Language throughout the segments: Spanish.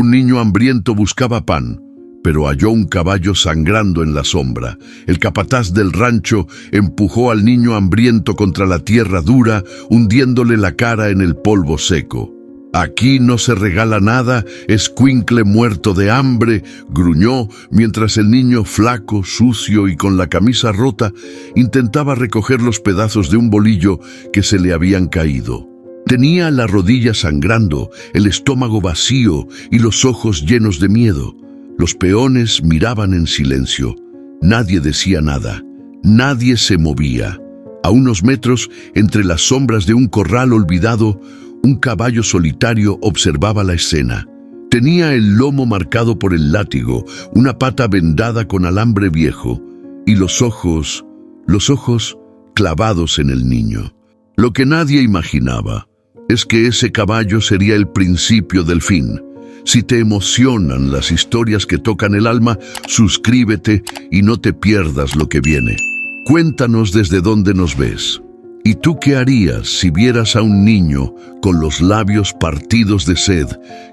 Un niño hambriento buscaba pan, pero halló un caballo sangrando en la sombra. El capataz del rancho empujó al niño hambriento contra la tierra dura, hundiéndole la cara en el polvo seco. «Aquí no se regala nada, escuincle muerto de hambre», gruñó, mientras el niño, flaco, sucio y con la camisa rota, intentaba recoger los pedazos de un bolillo que se le habían caído. Tenía la rodilla sangrando, el estómago vacío y los ojos llenos de miedo. Los peones miraban en silencio. Nadie decía nada. Nadie se movía. A unos metros, entre las sombras de un corral olvidado, un caballo solitario observaba la escena. Tenía el lomo marcado por el látigo, una pata vendada con alambre viejo, y los ojos clavados en el niño. Lo que nadie imaginaba es que ese caballo sería el principio del fin. Si te emocionan las historias que tocan el alma, suscríbete y no te pierdas lo que viene. Cuéntanos desde dónde nos ves. ¿Y tú qué harías si vieras a un niño con los labios partidos de sed,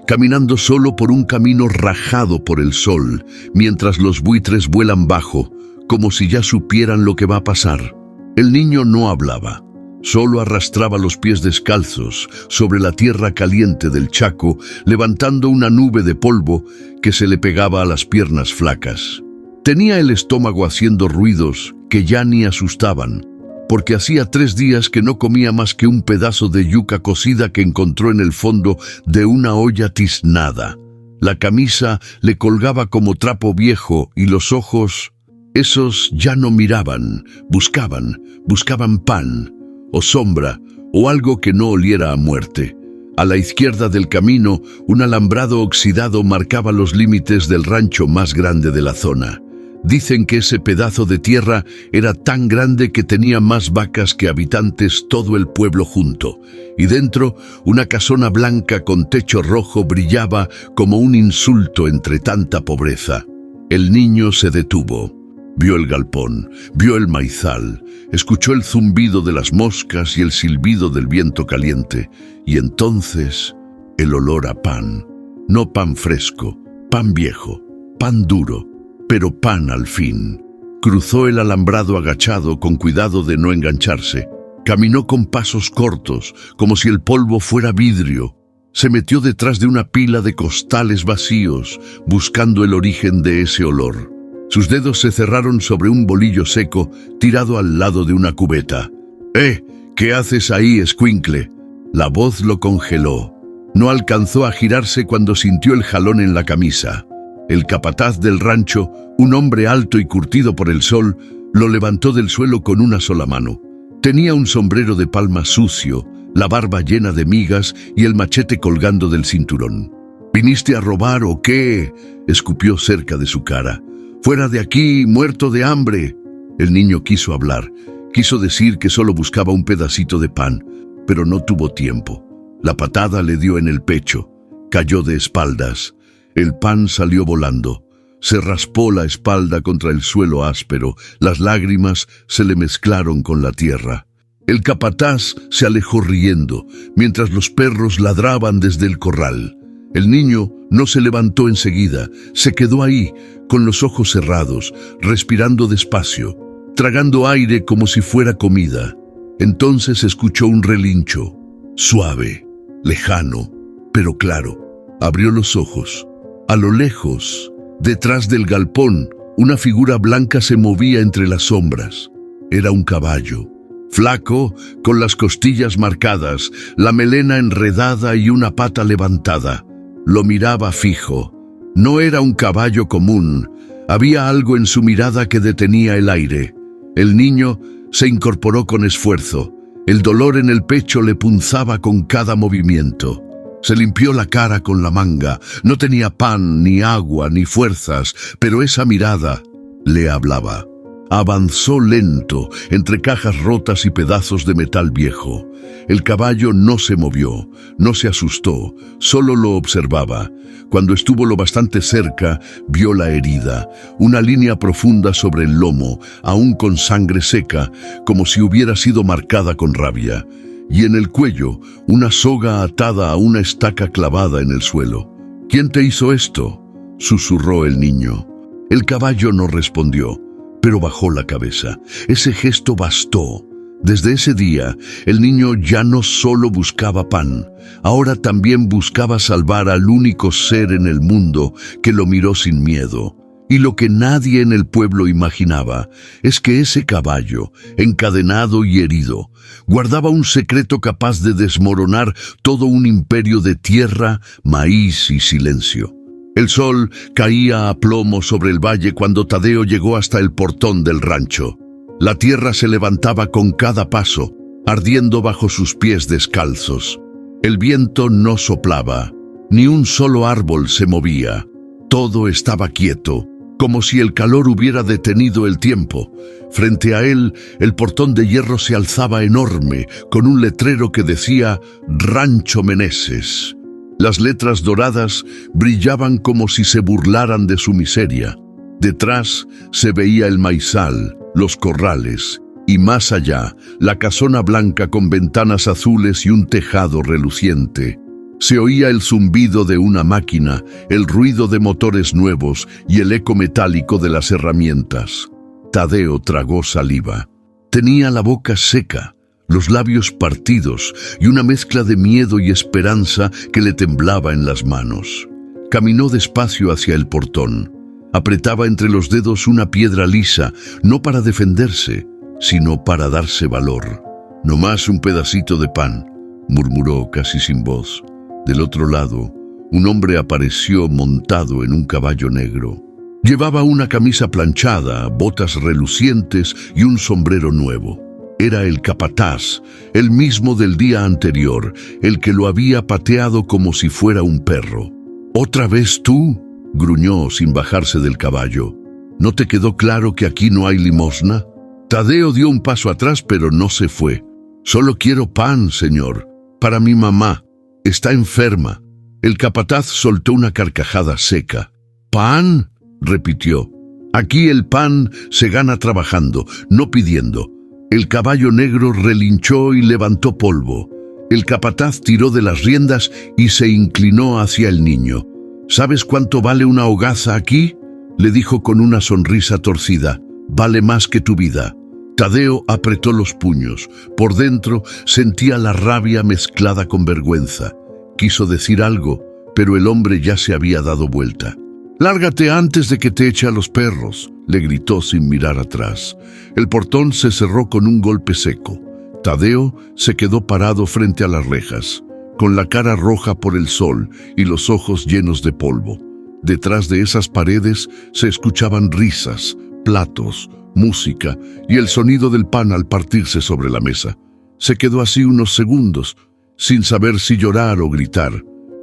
caminando solo por un camino rajado por el sol, mientras los buitres vuelan bajo, como si ya supieran lo que va a pasar? El niño no hablaba. Solo arrastraba los pies descalzos sobre la tierra caliente del Chaco, levantando una nube de polvo que se le pegaba a las piernas flacas. Tenía el estómago haciendo ruidos que ya ni asustaban, porque hacía 3 días que no comía más que un pedazo de yuca cocida que encontró en el fondo de una olla tiznada. La camisa le colgaba como trapo viejo y los ojos, esos ya no miraban, buscaban pan o sombra, o algo que no oliera a muerte. A la izquierda del camino, un alambrado oxidado marcaba los límites del rancho más grande de la zona. Dicen que ese pedazo de tierra era tan grande que tenía más vacas que habitantes todo el pueblo junto, y dentro una casona blanca con techo rojo brillaba como un insulto entre tanta pobreza. El niño se detuvo. Vio el galpón, vio el maizal, escuchó el zumbido de las moscas y el silbido del viento caliente, y entonces el olor a pan. No pan fresco, pan viejo, pan duro, pero pan al fin. Cruzó el alambrado agachado con cuidado de no engancharse. Caminó con pasos cortos, como si el polvo fuera vidrio. Se metió detrás de una pila de costales vacíos, buscando el origen de ese olor. Sus dedos se cerraron sobre un bolillo seco tirado al lado de una cubeta. ¿Qué haces ahí, escuincle?». La voz lo congeló. No alcanzó a girarse cuando sintió el jalón en la camisa. El capataz del rancho, un hombre alto y curtido por el sol, lo levantó del suelo con una sola mano. Tenía un sombrero de palma sucio, la barba llena de migas y el machete colgando del cinturón. «¿Viniste a robar o qué?», escupió cerca de su cara. «Fuera de aquí, muerto de hambre». El niño quiso hablar, quiso decir que solo buscaba un pedacito de pan, pero no tuvo tiempo. La patada le dio en el pecho, cayó de espaldas. El pan salió volando. Se raspó la espalda contra el suelo áspero, las lágrimas se le mezclaron con la tierra. El capataz se alejó riendo, mientras los perros ladraban desde el corral. El niño no se levantó enseguida, se quedó ahí, con los ojos cerrados, respirando despacio, tragando aire como si fuera comida. Entonces escuchó un relincho, suave, lejano, pero claro. Abrió los ojos. A lo lejos, detrás del galpón, una figura blanca se movía entre las sombras. Era un caballo, flaco, con las costillas marcadas, la melena enredada y una pata levantada. Lo miraba fijo. No era un caballo común. Había algo en su mirada que detenía el aire. El niño se incorporó con esfuerzo. El dolor en el pecho le punzaba con cada movimiento. Se limpió la cara con la manga. No tenía pan, ni agua, ni fuerzas, pero esa mirada le hablaba. Avanzó lento, entre cajas rotas y pedazos de metal viejo. El caballo no se movió, no se asustó, solo lo observaba. Cuando estuvo lo bastante cerca, vio la herida, una línea profunda sobre el lomo, aún con sangre seca, como si hubiera sido marcada con rabia. Y en el cuello, una soga atada a una estaca clavada en el suelo. «¿Quién te hizo esto?», susurró el niño. El caballo no respondió, pero bajó la cabeza. Ese gesto bastó. Desde ese día, el niño ya no solo buscaba pan, ahora también buscaba salvar al único ser en el mundo que lo miró sin miedo. Y lo que nadie en el pueblo imaginaba es que ese caballo, encadenado y herido, guardaba un secreto capaz de desmoronar todo un imperio de tierra, maíz y silencio. El sol caía a plomo sobre el valle cuando Tadeo llegó hasta el portón del rancho. La tierra se levantaba con cada paso, ardiendo bajo sus pies descalzos. El viento no soplaba, ni un solo árbol se movía. Todo estaba quieto, como si el calor hubiera detenido el tiempo. Frente a él, el portón de hierro se alzaba enorme, con un letrero que decía «Rancho Meneses». Las letras doradas brillaban como si se burlaran de su miseria. Detrás se veía el maizal, los corrales, y más allá, la casona blanca con ventanas azules y un tejado reluciente. Se oía el zumbido de una máquina, el ruido de motores nuevos y el eco metálico de las herramientas. Tadeo tragó saliva. Tenía la boca seca, los labios partidos y una mezcla de miedo y esperanza que le temblaba en las manos. Caminó despacio hacia el portón. Apretaba entre los dedos una piedra lisa, no para defenderse, sino para darse valor. «No más un pedacito de pan», murmuró casi sin voz. Del otro lado, un hombre apareció montado en un caballo negro. Llevaba una camisa planchada, botas relucientes y un sombrero nuevo. Era el capataz, el mismo del día anterior, el que lo había pateado como si fuera un perro. «¿Otra vez tú?», gruñó sin bajarse del caballo. «¿No te quedó claro que aquí no hay limosna?». Tadeo dio un paso atrás, pero no se fue. «Solo quiero pan, señor, para mi mamá. Está enferma». El capataz soltó una carcajada seca. «¿Pan?», repitió. «Aquí el pan se gana trabajando, no pidiendo». El caballo negro relinchó y levantó polvo. El capataz tiró de las riendas y se inclinó hacia el niño. «¿Sabes cuánto vale una hogaza aquí?», le dijo con una sonrisa torcida. «Vale más que tu vida». Tadeo apretó los puños. Por dentro sentía la rabia mezclada con vergüenza. Quiso decir algo, pero el hombre ya se había dado vuelta. «Lárgate antes de que te eche a los perros», le gritó sin mirar atrás. El portón se cerró con un golpe seco. Tadeo se quedó parado frente a las rejas, con la cara roja por el sol y los ojos llenos de polvo. Detrás de esas paredes se escuchaban risas, platos, música y el sonido del pan al partirse sobre la mesa. Se quedó así unos segundos, sin saber si llorar o gritar.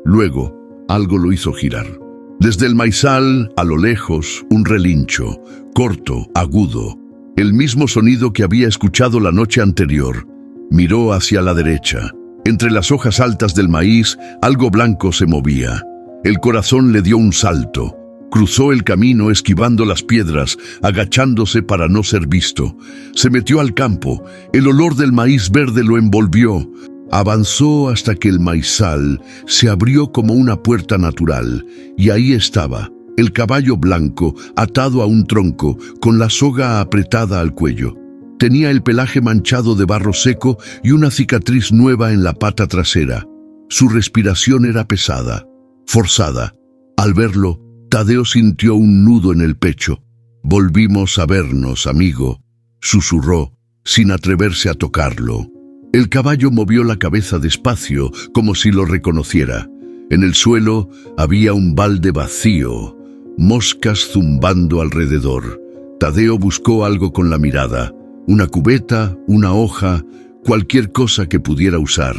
Luego, algo lo hizo girar. Desde el maizal, a lo lejos, un relincho, corto, agudo, el mismo sonido que había escuchado la noche anterior. Miró hacia la derecha. Entre las hojas altas del maíz, algo blanco se movía. El corazón le dio un salto. Cruzó el camino esquivando las piedras, agachándose para no ser visto. Se metió al campo. El olor del maíz verde lo envolvió. Avanzó hasta que el maizal se abrió como una puerta natural, y ahí estaba, el caballo blanco atado a un tronco, con la soga apretada al cuello. Tenía el pelaje manchado de barro seco y una cicatriz nueva en la pata trasera. Su respiración era pesada, forzada. Al verlo, Tadeo sintió un nudo en el pecho. «Volvimos a vernos, amigo», susurró, sin atreverse a tocarlo. El caballo movió la cabeza despacio, como si lo reconociera. En el suelo había un balde vacío, moscas zumbando alrededor. Tadeo buscó algo con la mirada, una cubeta, una hoja, cualquier cosa que pudiera usar.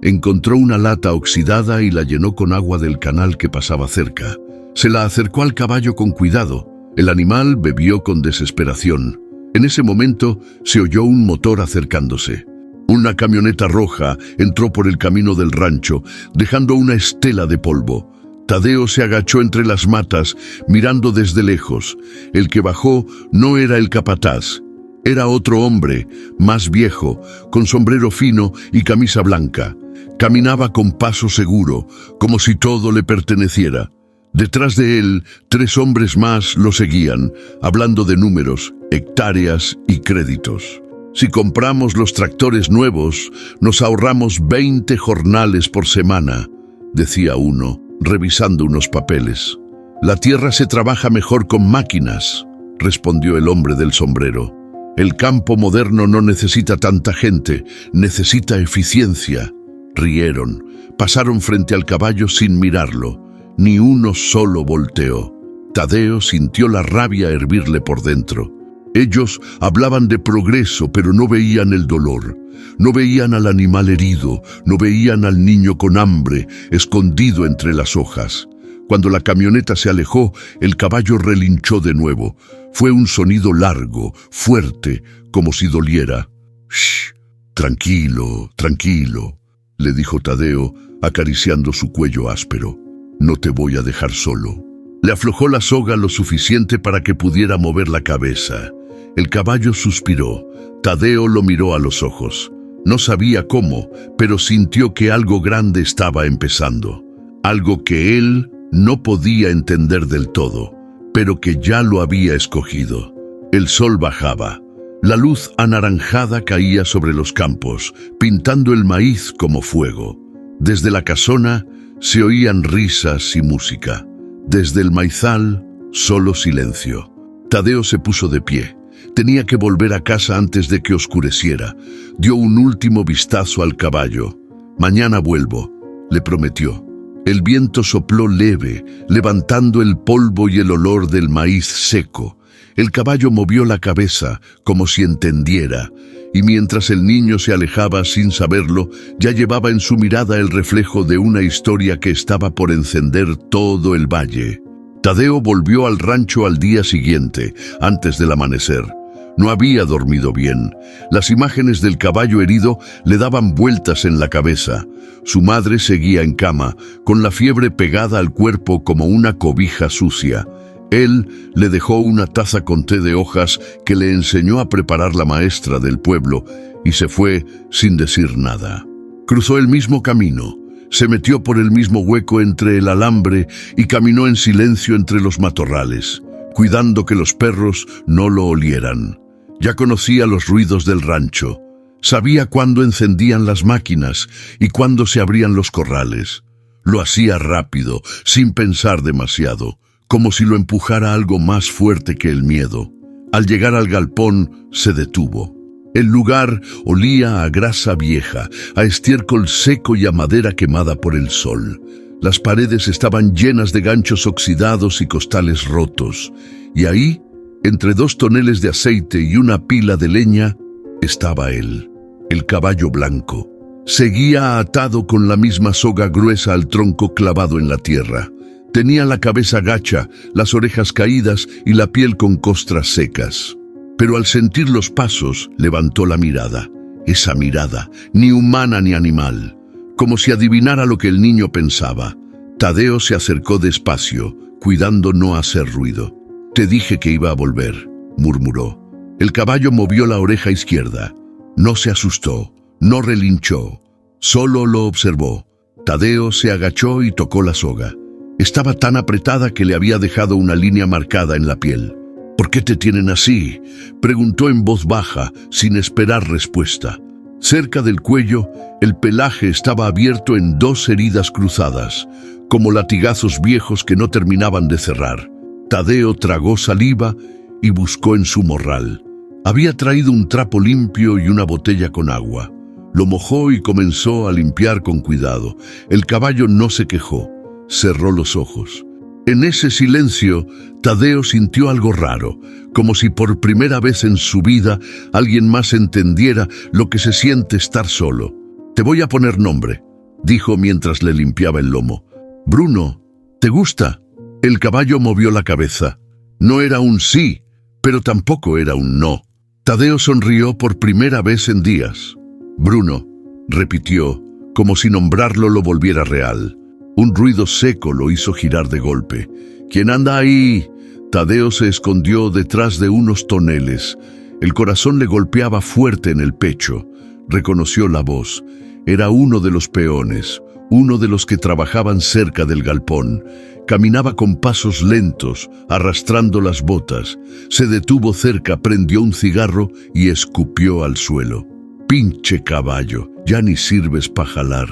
Encontró una lata oxidada y la llenó con agua del canal que pasaba cerca. Se la acercó al caballo con cuidado. El animal bebió con desesperación. En ese momento se oyó un motor acercándose. Una camioneta roja entró por el camino del rancho, dejando una estela de polvo. Tadeo se agachó entre las matas, mirando desde lejos. El que bajó no era el capataz. Era otro hombre, más viejo, con sombrero fino y camisa blanca. Caminaba con paso seguro, como si todo le perteneciera. Detrás de él, 3 hombres más lo seguían, hablando de números, hectáreas y créditos. Si compramos los tractores nuevos, nos ahorramos 20 jornales por semana, decía uno, revisando unos papeles. La tierra se trabaja mejor con máquinas, respondió el hombre del sombrero. El campo moderno no necesita tanta gente, necesita eficiencia. Rieron, pasaron frente al caballo sin mirarlo. Ni uno solo volteó. Tadeo sintió la rabia hervirle por dentro. Ellos hablaban de progreso, pero no veían el dolor. No veían al animal herido, no veían al niño con hambre, escondido entre las hojas. Cuando la camioneta se alejó, el caballo relinchó de nuevo. Fue un sonido largo, fuerte, como si doliera. «Shh, tranquilo, tranquilo», le dijo Tadeo, acariciando su cuello áspero. «No te voy a dejar solo». Le aflojó la soga lo suficiente para que pudiera mover la cabeza. El caballo suspiró. Tadeo lo miró a los ojos. No sabía cómo, pero sintió que algo grande estaba empezando. Algo que él no podía entender del todo, pero que ya lo había escogido. El sol bajaba. La luz anaranjada caía sobre los campos, pintando el maíz como fuego. Desde la casona se oían risas y música. Desde el maizal, solo silencio. Tadeo se puso de pie. Tenía que volver a casa antes de que oscureciera. Dio un último vistazo al caballo. «Mañana vuelvo», le prometió. El viento sopló leve, levantando el polvo y el olor del maíz seco. El caballo movió la cabeza, como si entendiera, y mientras el niño se alejaba sin saberlo, ya llevaba en su mirada el reflejo de una historia que estaba por encender todo el valle. Tadeo volvió al rancho al día siguiente, antes del amanecer. No había dormido bien. Las imágenes del caballo herido le daban vueltas en la cabeza. Su madre seguía en cama, con la fiebre pegada al cuerpo como una cobija sucia. Él le dejó una taza con té de hojas que le enseñó a preparar la maestra del pueblo y se fue sin decir nada. Cruzó el mismo camino, se metió por el mismo hueco entre el alambre y caminó en silencio entre los matorrales, cuidando que los perros no lo olieran. Ya conocía los ruidos del rancho. Sabía cuándo encendían las máquinas y cuándo se abrían los corrales. Lo hacía rápido, sin pensar demasiado, como si lo empujara algo más fuerte que el miedo. Al llegar al galpón, se detuvo. El lugar olía a grasa vieja, a estiércol seco y a madera quemada por el sol. Las paredes estaban llenas de ganchos oxidados y costales rotos, y ahí, entre 2 toneles de aceite y una pila de leña, estaba él, el caballo blanco. Seguía atado con la misma soga gruesa al tronco clavado en la tierra. Tenía la cabeza gacha, las orejas caídas y la piel con costras secas. Pero al sentir los pasos, levantó la mirada. Esa mirada, ni humana ni animal, como si adivinara lo que el niño pensaba. Tadeo se acercó despacio, cuidando no hacer ruido. «Te dije que iba a volver», murmuró. El caballo movió la oreja izquierda. No se asustó, no relinchó, solo lo observó. Tadeo se agachó y tocó la soga. Estaba tan apretada que le había dejado una línea marcada en la piel. «¿Por qué te tienen así?», preguntó en voz baja, sin esperar respuesta. Cerca del cuello, el pelaje estaba abierto en 2 heridas cruzadas, como latigazos viejos que no terminaban de cerrar. Tadeo tragó saliva y buscó en su morral. Había traído un trapo limpio y una botella con agua. Lo mojó y comenzó a limpiar con cuidado. El caballo no se quejó. Cerró los ojos. En ese silencio, Tadeo sintió algo raro, como si por primera vez en su vida alguien más entendiera lo que se siente estar solo. «Te voy a poner nombre», dijo mientras le limpiaba el lomo. «Bruno, ¿te gusta?». El caballo movió la cabeza. No era un sí, pero tampoco era un no. Tadeo sonrió por primera vez en días. «Bruno», repitió, como si nombrarlo lo volviera real. Un ruido seco lo hizo girar de golpe. «¿Quién anda ahí?». Tadeo se escondió detrás de unos toneles. El corazón le golpeaba fuerte en el pecho. Reconoció la voz. Era uno de los peones, uno de los que trabajaban cerca del galpón. Caminaba con pasos lentos, arrastrando las botas. Se detuvo cerca, prendió un cigarro y escupió al suelo. «Pinche caballo, ya ni sirves pa' jalar»,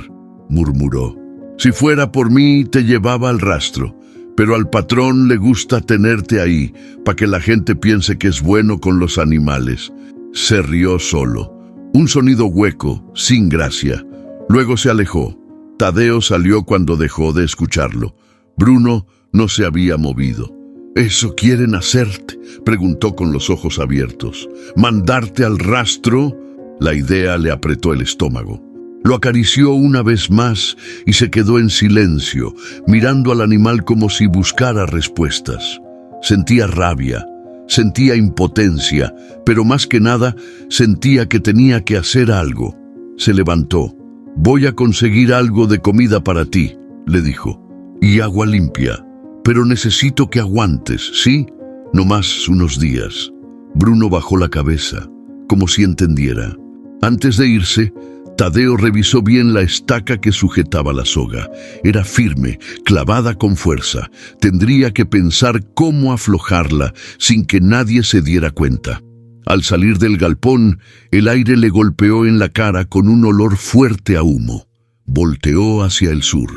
murmuró. «Si fuera por mí, te llevaba al rastro, pero al patrón le gusta tenerte ahí, pa' que la gente piense que es bueno con los animales». Se rió solo. Un sonido hueco, sin gracia. Luego se alejó. Tadeo salió cuando dejó de escucharlo. Bruno no se había movido. «¿Eso quieren hacerte?», preguntó con los ojos abiertos. «¿Mandarte al rastro?». La idea le apretó el estómago. Lo acarició una vez más y se quedó en silencio, mirando al animal como si buscara respuestas. Sentía rabia, sentía impotencia, pero más que nada sentía que tenía que hacer algo. Se levantó. «Voy a conseguir algo de comida para ti», le dijo, «y agua limpia. Pero necesito que aguantes, ¿sí? No más unos días». Bruno bajó la cabeza, como si entendiera. Antes de irse, Tadeo revisó bien la estaca que sujetaba la soga. Era firme, clavada con fuerza. Tendría que pensar cómo aflojarla sin que nadie se diera cuenta. Al salir del galpón, el aire le golpeó en la cara con un olor fuerte a humo. Volteó hacia el sur.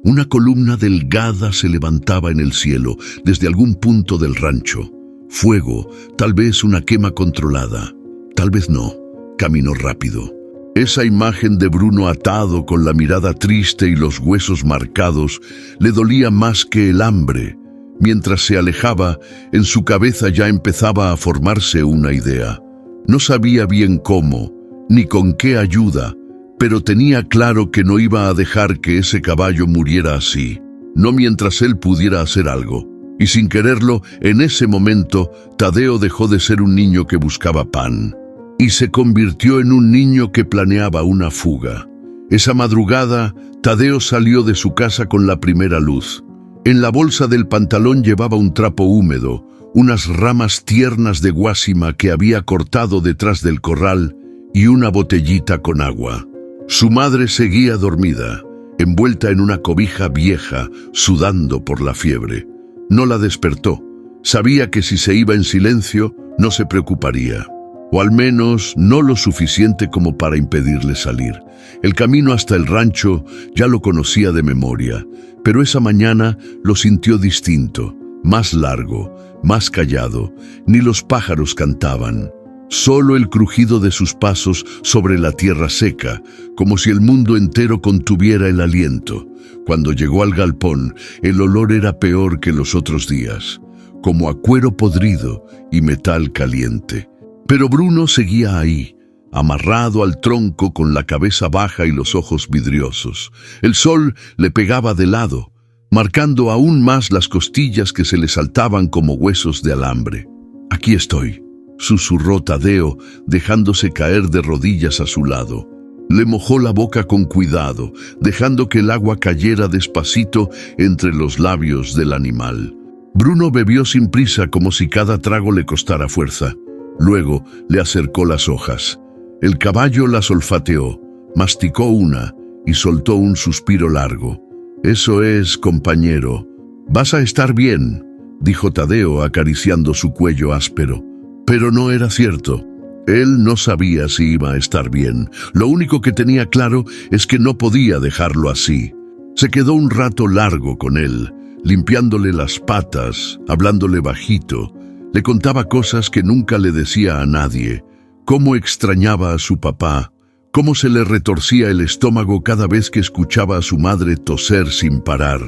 Una columna delgada se levantaba en el cielo, desde algún punto del rancho. Fuego, tal vez una quema controlada. Tal vez no. Caminó rápido. Esa imagen de Bruno atado con la mirada triste y los huesos marcados le dolía más que el hambre. Mientras se alejaba, en su cabeza ya empezaba a formarse una idea. No sabía bien cómo, ni con qué ayuda, pero tenía claro que no iba a dejar que ese caballo muriera así, no mientras él pudiera hacer algo. Y sin quererlo, en ese momento, Tadeo dejó de ser un niño que buscaba pan y se convirtió en un niño que planeaba una fuga. Esa madrugada, Tadeo salió de su casa con la primera luz. En la bolsa del pantalón llevaba un trapo húmedo, unas ramas tiernas de guásima que había cortado detrás del corral y una botellita con agua. Su madre seguía dormida, envuelta en una cobija vieja, sudando por la fiebre. No la despertó. Sabía que si se iba en silencio, no se preocuparía. O al menos no lo suficiente como para impedirle salir. El camino hasta el rancho ya lo conocía de memoria, pero esa mañana lo sintió distinto, más largo, más callado. Ni los pájaros cantaban, solo el crujido de sus pasos sobre la tierra seca, como si el mundo entero contuviera el aliento. Cuando llegó al galpón, el olor era peor que los otros días, como a cuero podrido y metal caliente. Pero Bruno seguía ahí, amarrado al tronco con la cabeza baja y los ojos vidriosos. El sol le pegaba de lado, marcando aún más las costillas que se le saltaban como huesos de alambre. «Aquí estoy», susurró Tadeo, dejándose caer de rodillas a su lado. Le mojó la boca con cuidado, dejando que el agua cayera despacito entre los labios del animal. Bruno bebió sin prisa, como si cada trago le costara fuerza. Luego le acercó las hojas. El caballo las olfateó, masticó una y soltó un suspiro largo. «Eso es, compañero. Vas a estar bien», dijo Tadeo acariciando su cuello áspero. Pero no era cierto. Él no sabía si iba a estar bien. Lo único que tenía claro es que no podía dejarlo así. Se quedó un rato largo con él, limpiándole las patas, hablándole bajito. Le contaba cosas que nunca le decía a nadie. Cómo extrañaba a su papá, cómo se le retorcía el estómago cada vez que escuchaba a su madre toser sin parar.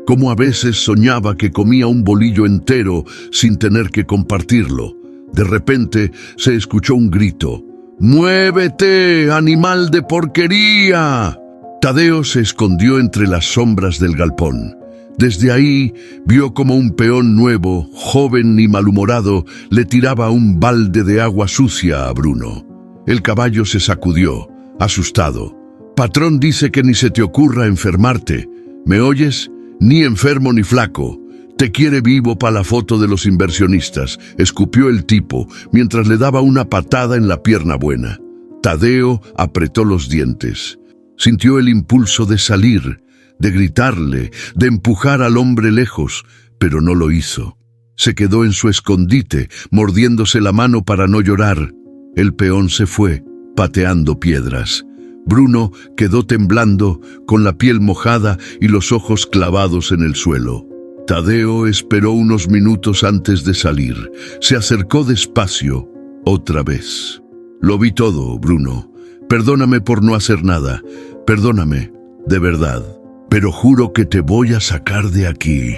Cómo a veces soñaba que comía un bolillo entero sin tener que compartirlo. De repente se escuchó un grito. «¡Muévete, animal de porquería!». Tadeo se escondió entre las sombras del galpón. Desde ahí vio como un peón nuevo, joven y malhumorado, le tiraba un balde de agua sucia a Bruno. El caballo se sacudió, asustado. «Patrón dice que ni se te ocurra enfermarte. ¿Me oyes? Ni enfermo ni flaco. Te quiere vivo para la foto de los inversionistas», escupió el tipo, mientras le daba una patada en la pierna buena. Tadeo apretó los dientes. Sintió el impulso de salir, de gritarle, de empujar al hombre lejos, pero no lo hizo. Se quedó en su escondite, mordiéndose la mano para no llorar. El peón se fue, pateando piedras. Bruno quedó temblando, con la piel mojada y los ojos clavados en el suelo. Tadeo esperó unos minutos antes de salir. Se acercó despacio, otra vez. Lo vi todo, Bruno. Perdóname por no hacer nada. Perdóname, de verdad. Pero juro que te voy a sacar de aquí.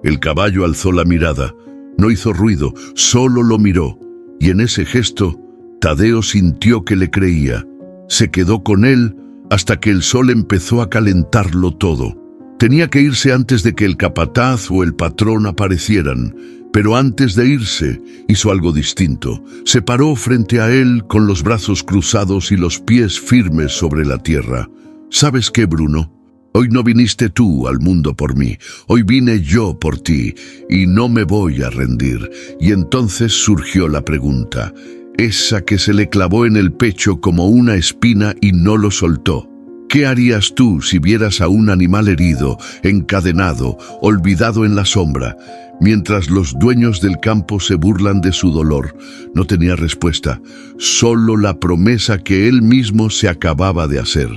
El caballo alzó la mirada. No hizo ruido, solo lo miró. Y en ese gesto, Tadeo sintió que le creía. Se quedó con él hasta que el sol empezó a calentarlo todo. Tenía que irse antes de que el capataz o el patrón aparecieran, pero antes de irse hizo algo distinto. Se paró frente a él con los brazos cruzados y los pies firmes sobre la tierra. ¿Sabes qué, Bruno? Hoy no viniste tú al mundo por mí, hoy vine yo por ti, y no me voy a rendir. Y entonces surgió la pregunta, esa que se le clavó en el pecho como una espina y no lo soltó. ¿Qué harías tú si vieras a un animal herido, encadenado, olvidado en la sombra, mientras los dueños del campo se burlan de su dolor? No tenía respuesta, solo la promesa que él mismo se acababa de hacer.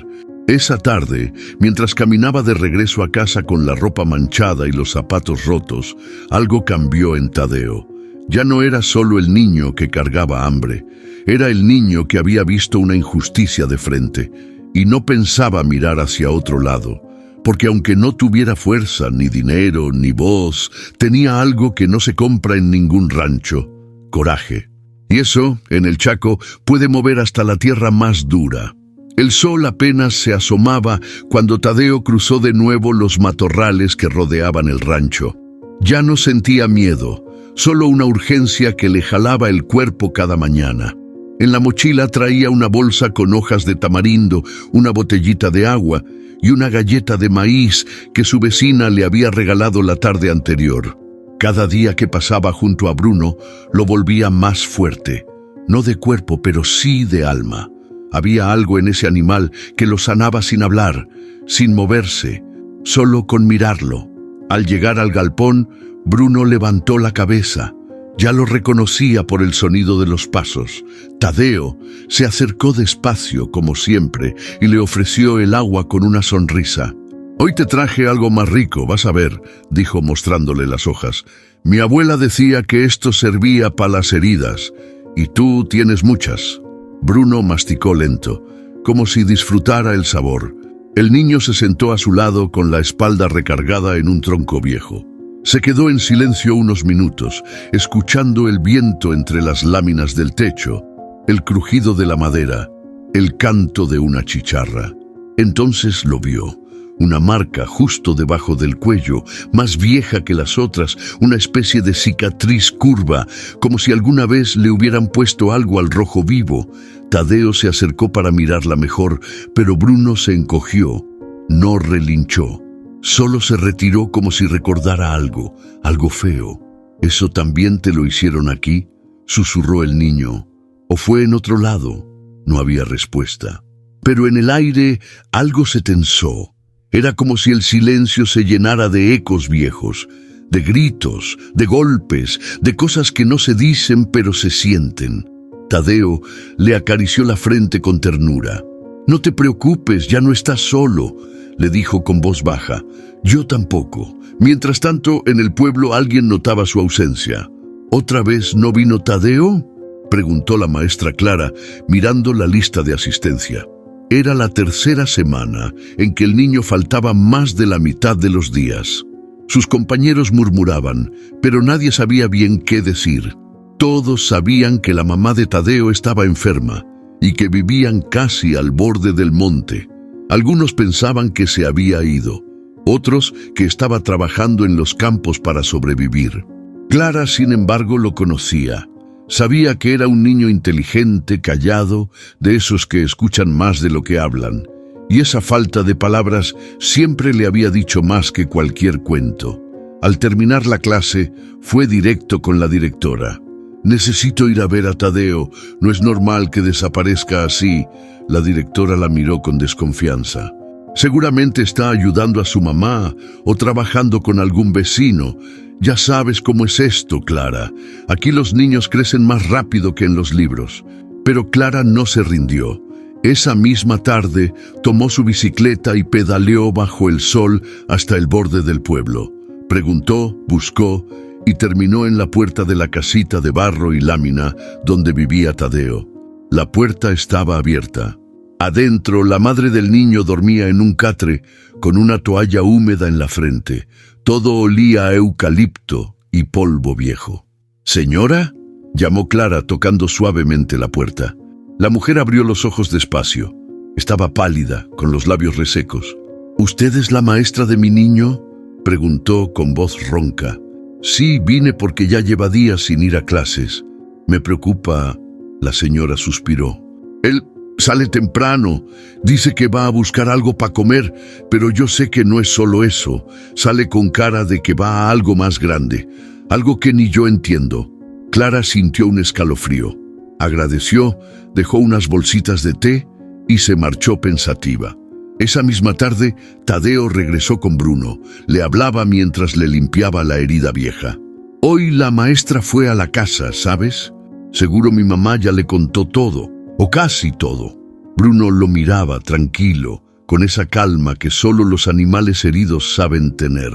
Esa tarde, mientras caminaba de regreso a casa con la ropa manchada y los zapatos rotos, algo cambió en Tadeo. Ya no era solo el niño que cargaba hambre, era el niño que había visto una injusticia de frente y no pensaba mirar hacia otro lado, porque aunque no tuviera fuerza, ni dinero, ni voz, tenía algo que no se compra en ningún rancho: coraje. Y eso, en el Chaco, puede mover hasta la tierra más dura. El sol apenas se asomaba cuando Tadeo cruzó de nuevo los matorrales que rodeaban el rancho. Ya no sentía miedo, solo una urgencia que le jalaba el cuerpo cada mañana. En la mochila traía una bolsa con hojas de tamarindo, una botellita de agua y una galleta de maíz que su vecina le había regalado la tarde anterior. Cada día que pasaba junto a Bruno lo volvía más fuerte, no de cuerpo, pero sí de alma. Había algo en ese animal que lo sanaba sin hablar, sin moverse, solo con mirarlo. Al llegar al galpón, Bruno levantó la cabeza. Ya lo reconocía por el sonido de los pasos. Tadeo se acercó despacio, como siempre, y le ofreció el agua con una sonrisa. «Hoy te traje algo más rico, vas a ver», dijo mostrándole las hojas. «Mi abuela decía que esto servía para las heridas, y tú tienes muchas». Bruno masticó lento, como si disfrutara el sabor. El niño se sentó a su lado con la espalda recargada en un tronco viejo. Se quedó en silencio unos minutos, escuchando el viento entre las láminas del techo, el crujido de la madera, el canto de una chicharra. Entonces lo vio. Una marca justo debajo del cuello, más vieja que las otras, una especie de cicatriz curva, como si alguna vez le hubieran puesto algo al rojo vivo. Tadeo se acercó para mirarla mejor, pero Bruno se encogió, no relinchó. Solo se retiró como si recordara algo feo. «¿Eso también te lo hicieron aquí?», susurró el niño. «¿O fue en otro lado?». No había respuesta. Pero en el aire algo se tensó. Era como si el silencio se llenara de ecos viejos, de gritos, de golpes, de cosas que no se dicen pero se sienten. Tadeo le acarició la frente con ternura. «No te preocupes, ya no estás solo», le dijo con voz baja. «Yo tampoco». Mientras tanto, en el pueblo alguien notaba su ausencia. «¿Otra vez no vino Tadeo?», preguntó la maestra Clara, mirando la lista de asistencia. Era la tercera semana en que el niño faltaba más de la mitad de los días. Sus compañeros murmuraban, pero nadie sabía bien qué decir. Todos sabían que la mamá de Tadeo estaba enferma y que vivían casi al borde del monte. Algunos pensaban que se había ido, otros que estaba trabajando en los campos para sobrevivir. Clara, sin embargo, lo conocía. Sabía que era un niño inteligente, callado, de esos que escuchan más de lo que hablan, y esa falta de palabras siempre le había dicho más que cualquier cuento. Al terminar la clase, fue directo con la directora. Necesito ir a ver a Tadeo. No es normal que desaparezca así. La directora la miró con desconfianza. Seguramente está ayudando a su mamá o trabajando con algún vecino. Ya sabes cómo es esto, Clara. Aquí los niños crecen más rápido que en los libros. Pero Clara no se rindió. Esa misma tarde tomó su bicicleta y pedaleó bajo el sol hasta el borde del pueblo. Preguntó, buscó y terminó en la puerta de la casita de barro y lámina donde vivía Tadeo. La puerta estaba abierta. Adentro, la madre del niño dormía en un catre con una toalla húmeda en la frente. Todo olía a eucalipto y polvo viejo. «¿Señora?», llamó Clara tocando suavemente la puerta. La mujer abrió los ojos despacio. Estaba pálida, con los labios resecos. «¿Usted es la maestra de mi niño?», preguntó con voz ronca. «Sí, vine porque ya lleva días sin ir a clases. Me preocupa», la señora suspiró. «Él sale temprano, dice que va a buscar algo para comer, pero yo sé que no es solo eso. Sale con cara de que va a algo más grande, algo que ni yo entiendo». Clara sintió un escalofrío. Agradeció, dejó unas bolsitas de té y se marchó pensativa. Esa misma tarde, Tadeo regresó con Bruno. Le hablaba mientras le limpiaba la herida vieja. «Hoy la maestra fue a la casa, ¿sabes? Seguro mi mamá ya le contó todo, o casi todo». Bruno lo miraba tranquilo, con esa calma que solo los animales heridos saben tener,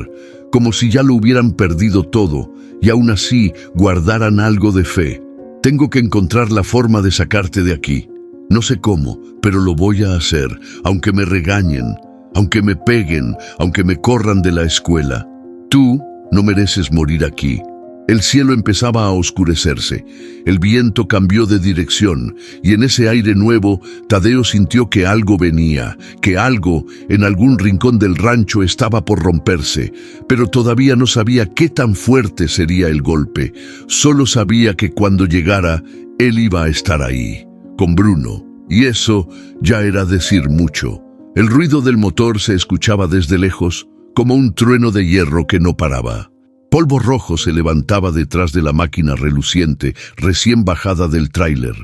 como si ya lo hubieran perdido todo y aún así guardaran algo de fe. «Tengo que encontrar la forma de sacarte de aquí. No sé cómo, pero lo voy a hacer, aunque me regañen, aunque me peguen, aunque me corran de la escuela. Tú no mereces morir aquí». El cielo empezaba a oscurecerse, el viento cambió de dirección y en ese aire nuevo Tadeo sintió que algo venía, que algo en algún rincón del rancho estaba por romperse, pero todavía no sabía qué tan fuerte sería el golpe. Solo sabía que cuando llegara, él iba a estar ahí, con Bruno, y eso ya era decir mucho. El ruido del motor se escuchaba desde lejos, como un trueno de hierro que no paraba. Polvo rojo se levantaba detrás de la máquina reluciente, recién bajada del tráiler.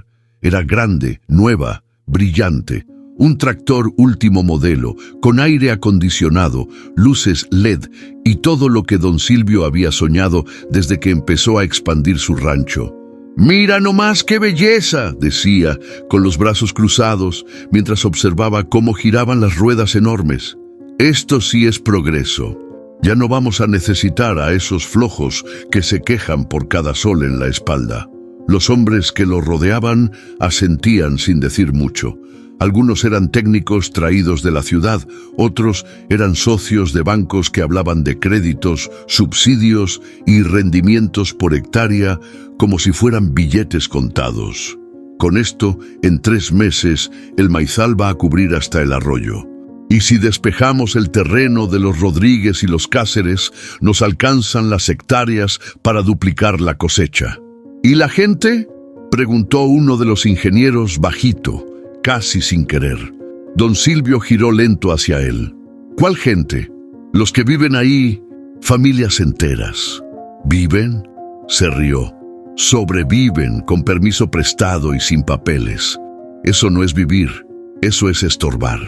Era grande, nueva, brillante. Un tractor último modelo, con aire acondicionado, luces LED y todo lo que don Silvio había soñado desde que empezó a expandir su rancho. «Mira nomás qué belleza», decía, con los brazos cruzados, mientras observaba cómo giraban las ruedas enormes. «Esto sí es progreso. Ya no vamos a necesitar a esos flojos que se quejan por cada sol en la espalda». Los hombres que lo rodeaban asentían sin decir mucho. Algunos eran técnicos traídos de la ciudad, otros eran socios de bancos que hablaban de créditos, subsidios y rendimientos por hectárea como si fueran billetes contados. Con esto, en 3 meses, el maizal va a cubrir hasta el arroyo. Y si despejamos el terreno de los Rodríguez y los Cáceres, nos alcanzan las hectáreas para duplicar la cosecha. ¿Y la gente?, preguntó uno de los ingenieros bajito, casi sin querer. Don Silvio giró lento hacia él. «¿Cuál gente? Los que viven ahí, familias enteras». «¿Viven?», se rió. «Sobreviven con permiso prestado y sin papeles. Eso no es vivir, eso es estorbar».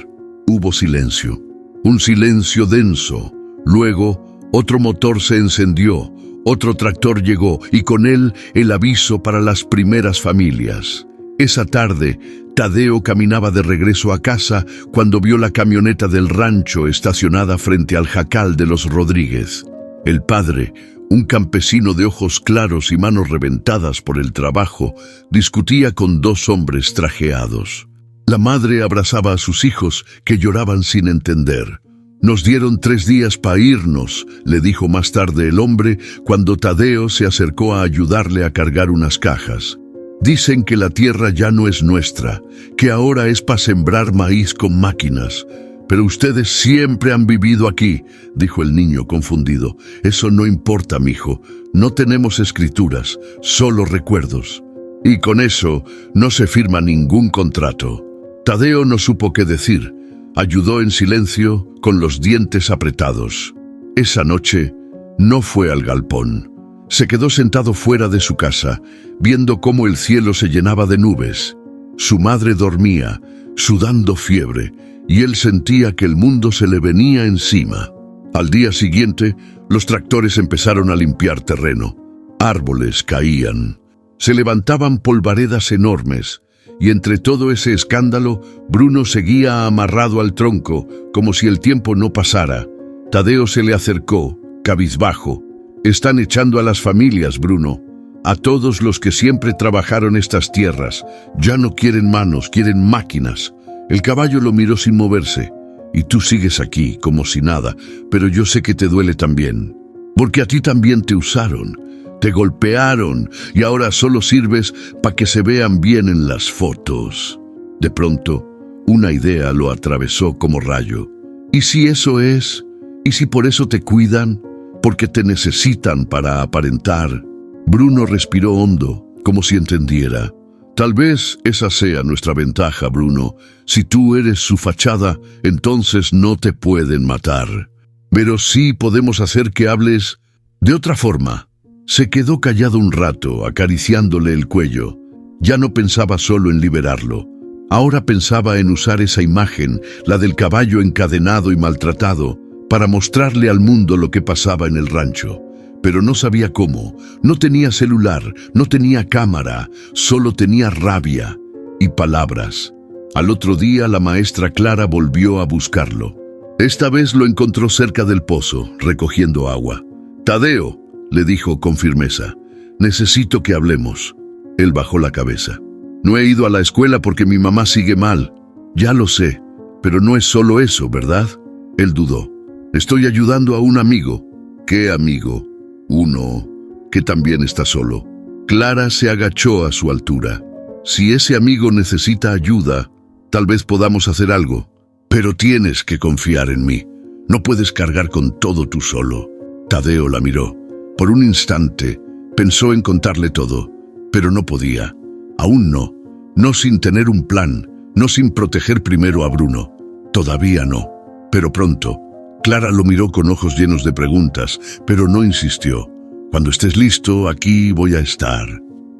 Hubo silencio, un silencio denso. Luego, otro motor se encendió, otro tractor llegó y con él el aviso para las primeras familias. Esa tarde, Tadeo caminaba de regreso a casa cuando vio la camioneta del rancho estacionada frente al jacal de los Rodríguez. El padre, un campesino de ojos claros y manos reventadas por el trabajo, discutía con 2 hombres trajeados. La madre abrazaba a sus hijos, que lloraban sin entender. «Nos dieron 3 días para irnos», le dijo más tarde el hombre cuando Tadeo se acercó a ayudarle a cargar unas cajas. «Dicen que la tierra ya no es nuestra, que ahora es para sembrar maíz con máquinas. Pero ustedes siempre han vivido aquí», dijo el niño confundido. «Eso no importa, mijo. No tenemos escrituras, solo recuerdos. Y con eso no se firma ningún contrato». Tadeo no supo qué decir. Ayudó en silencio, con los dientes apretados. Esa noche no fue al galpón. Se quedó sentado fuera de su casa, viendo cómo el cielo se llenaba de nubes. Su madre dormía, sudando fiebre, y él sentía que el mundo se le venía encima. Al día siguiente, los tractores empezaron a limpiar terreno. Árboles caían. Se levantaban polvaredas enormes, y entre todo ese escándalo, Bruno seguía amarrado al tronco, como si el tiempo no pasara. Tadeo se le acercó, cabizbajo. «Están echando a las familias, Bruno, a todos los que siempre trabajaron estas tierras. Ya no quieren manos, quieren máquinas». El caballo lo miró sin moverse. «Y tú sigues aquí, como si nada, pero yo sé que te duele también. Porque a ti también te usaron, te golpearon, y ahora solo sirves para que se vean bien en las fotos». De pronto, una idea lo atravesó como rayo. «¿Y si eso es? ¿Y si por eso te cuidan? Porque te necesitan para aparentar». Bruno respiró hondo, como si entendiera. «Tal vez esa sea nuestra ventaja, Bruno. Si tú eres su fachada, entonces no te pueden matar. Pero sí podemos hacer que hables de otra forma». Se quedó callado un rato, acariciándole el cuello. Ya no pensaba solo en liberarlo. Ahora pensaba en usar esa imagen, la del caballo encadenado y maltratado, para mostrarle al mundo lo que pasaba en el rancho. Pero no sabía cómo. No tenía celular, no tenía cámara, solo tenía rabia y palabras. Al otro día la maestra Clara volvió a buscarlo. Esta vez lo encontró cerca del pozo, recogiendo agua. «Tadeo», le dijo con firmeza, «necesito que hablemos». Él bajó la cabeza. «No he ido a la escuela porque mi mamá sigue mal». «Ya lo sé, pero no es solo eso, ¿verdad?». Él dudó. «Estoy ayudando a un amigo». «¿Qué amigo?». «Uno que también está solo». Clara se agachó a su altura. «Si ese amigo necesita ayuda, tal vez podamos hacer algo. Pero tienes que confiar en mí. No puedes cargar con todo tú solo». Tadeo la miró. Por un instante pensó en contarle todo, pero no podía. Aún no. No sin tener un plan, no sin proteger primero a Bruno. Todavía no. Pero pronto. Clara lo miró con ojos llenos de preguntas, pero no insistió. «Cuando estés listo, aquí voy a estar».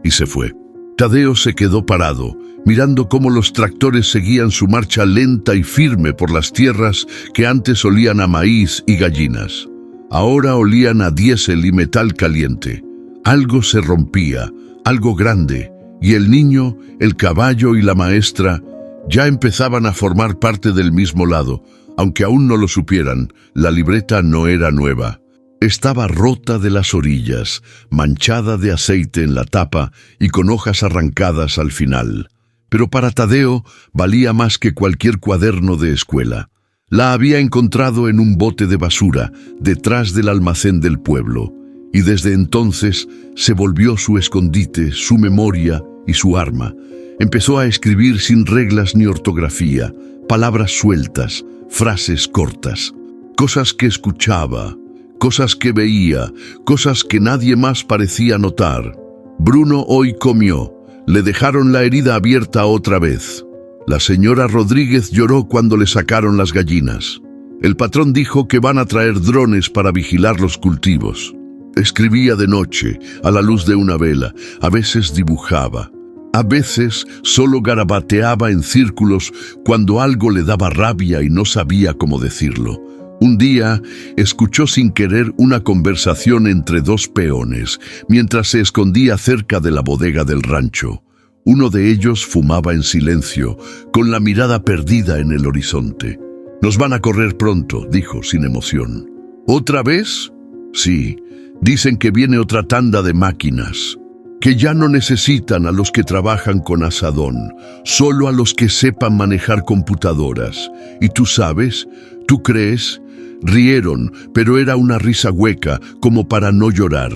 Y se fue. Tadeo se quedó parado, mirando cómo los tractores seguían su marcha lenta y firme por las tierras que antes olían a maíz y gallinas. Ahora olían a diésel y metal caliente. Algo se rompía, algo grande, y el niño, el caballo y la maestra ya empezaban a formar parte del mismo lado. Aunque aún no lo supieran, la libreta no era nueva. Estaba rota de las orillas, manchada de aceite en la tapa y con hojas arrancadas al final. Pero para Tadeo valía más que cualquier cuaderno de escuela. La había encontrado en un bote de basura, detrás del almacén del pueblo, y desde entonces se volvió su escondite, su memoria y su arma. Empezó a escribir sin reglas ni ortografía, palabras sueltas, frases cortas, cosas que escuchaba, cosas que veía, cosas que nadie más parecía notar. Bruno hoy comió. Le dejaron la herida abierta otra vez. La señora Rodríguez lloró cuando le sacaron las gallinas. El patrón dijo que van a traer drones para vigilar los cultivos. Escribía de noche, a la luz de una vela. A veces dibujaba. A veces solo garabateaba en círculos cuando algo le daba rabia y no sabía cómo decirlo. Un día escuchó sin querer una conversación entre dos peones mientras se escondía cerca de la bodega del rancho. Uno de ellos fumaba en silencio, con la mirada perdida en el horizonte. «Nos van a correr pronto», dijo sin emoción. «¿Otra vez?» «Sí, dicen que viene otra tanda de máquinas. Que ya no necesitan a los que trabajan con asadón, solo a los que sepan manejar computadoras. ¿Y tú sabes? ¿Tú crees?». Rieron, pero era una risa hueca, como para no llorar.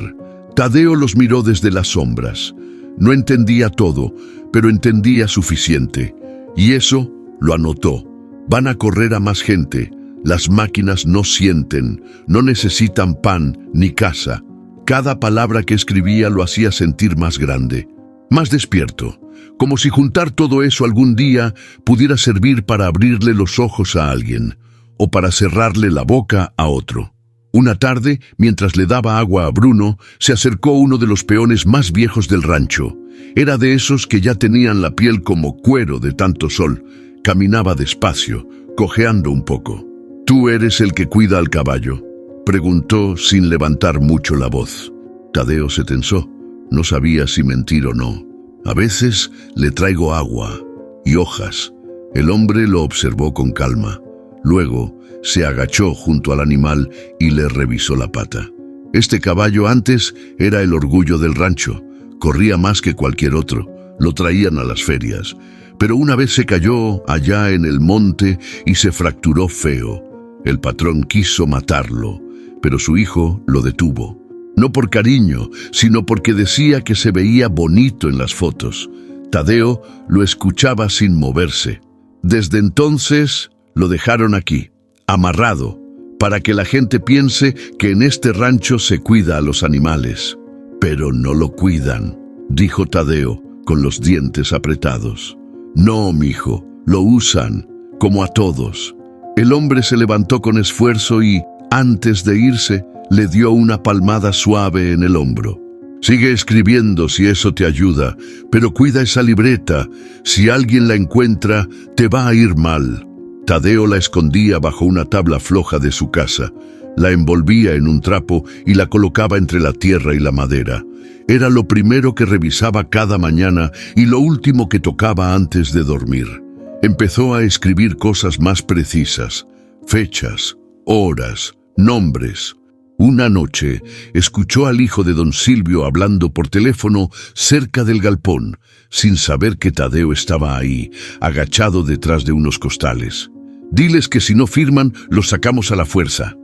Tadeo los miró desde las sombras. No entendía todo, pero entendía suficiente. Y eso lo anotó. Van a correr a más gente. Las máquinas no sienten, no necesitan pan ni casa. Cada palabra que escribía lo hacía sentir más grande, más despierto, como si juntar todo eso algún día pudiera servir para abrirle los ojos a alguien, o para cerrarle la boca a otro. Una tarde, mientras le daba agua a Bruno, se acercó uno de los peones más viejos del rancho. Era de esos que ya tenían la piel como cuero de tanto sol. Caminaba despacio, cojeando un poco. «¿Tú eres el que cuida al caballo?», preguntó sin levantar mucho la voz. Tadeo se tensó. No sabía si mentir o no. «A veces le traigo agua y hojas». El hombre lo observó con calma. Luego se agachó junto al animal y le revisó la pata. Este caballo antes era el orgullo del rancho. Corría más que cualquier otro. Lo traían a las ferias. Pero una vez se cayó allá en el monte y se fracturó feo. El patrón quiso matarlo, pero su hijo lo detuvo. No por cariño, sino porque decía que se veía bonito en las fotos. Tadeo lo escuchaba sin moverse. Desde entonces lo dejaron aquí, amarrado, para que la gente piense que en este rancho se cuida a los animales. «Pero no lo cuidan», dijo Tadeo, con los dientes apretados. «No, mijo, lo usan, como a todos». El hombre se levantó con esfuerzo y, antes de irse, le dio una palmada suave en el hombro. «Sigue escribiendo si eso te ayuda, pero cuida esa libreta. Si alguien la encuentra, te va a ir mal». Tadeo la escondía bajo una tabla floja de su casa. La envolvía en un trapo y la colocaba entre la tierra y la madera. Era lo primero que revisaba cada mañana y lo último que tocaba antes de dormir. Empezó a escribir cosas más precisas: fechas, horas, nombres. Una noche escuchó al hijo de don Silvio hablando por teléfono cerca del galpón, sin saber que Tadeo estaba ahí, agachado detrás de unos costales. «Diles que si no firman, los sacamos a la fuerza.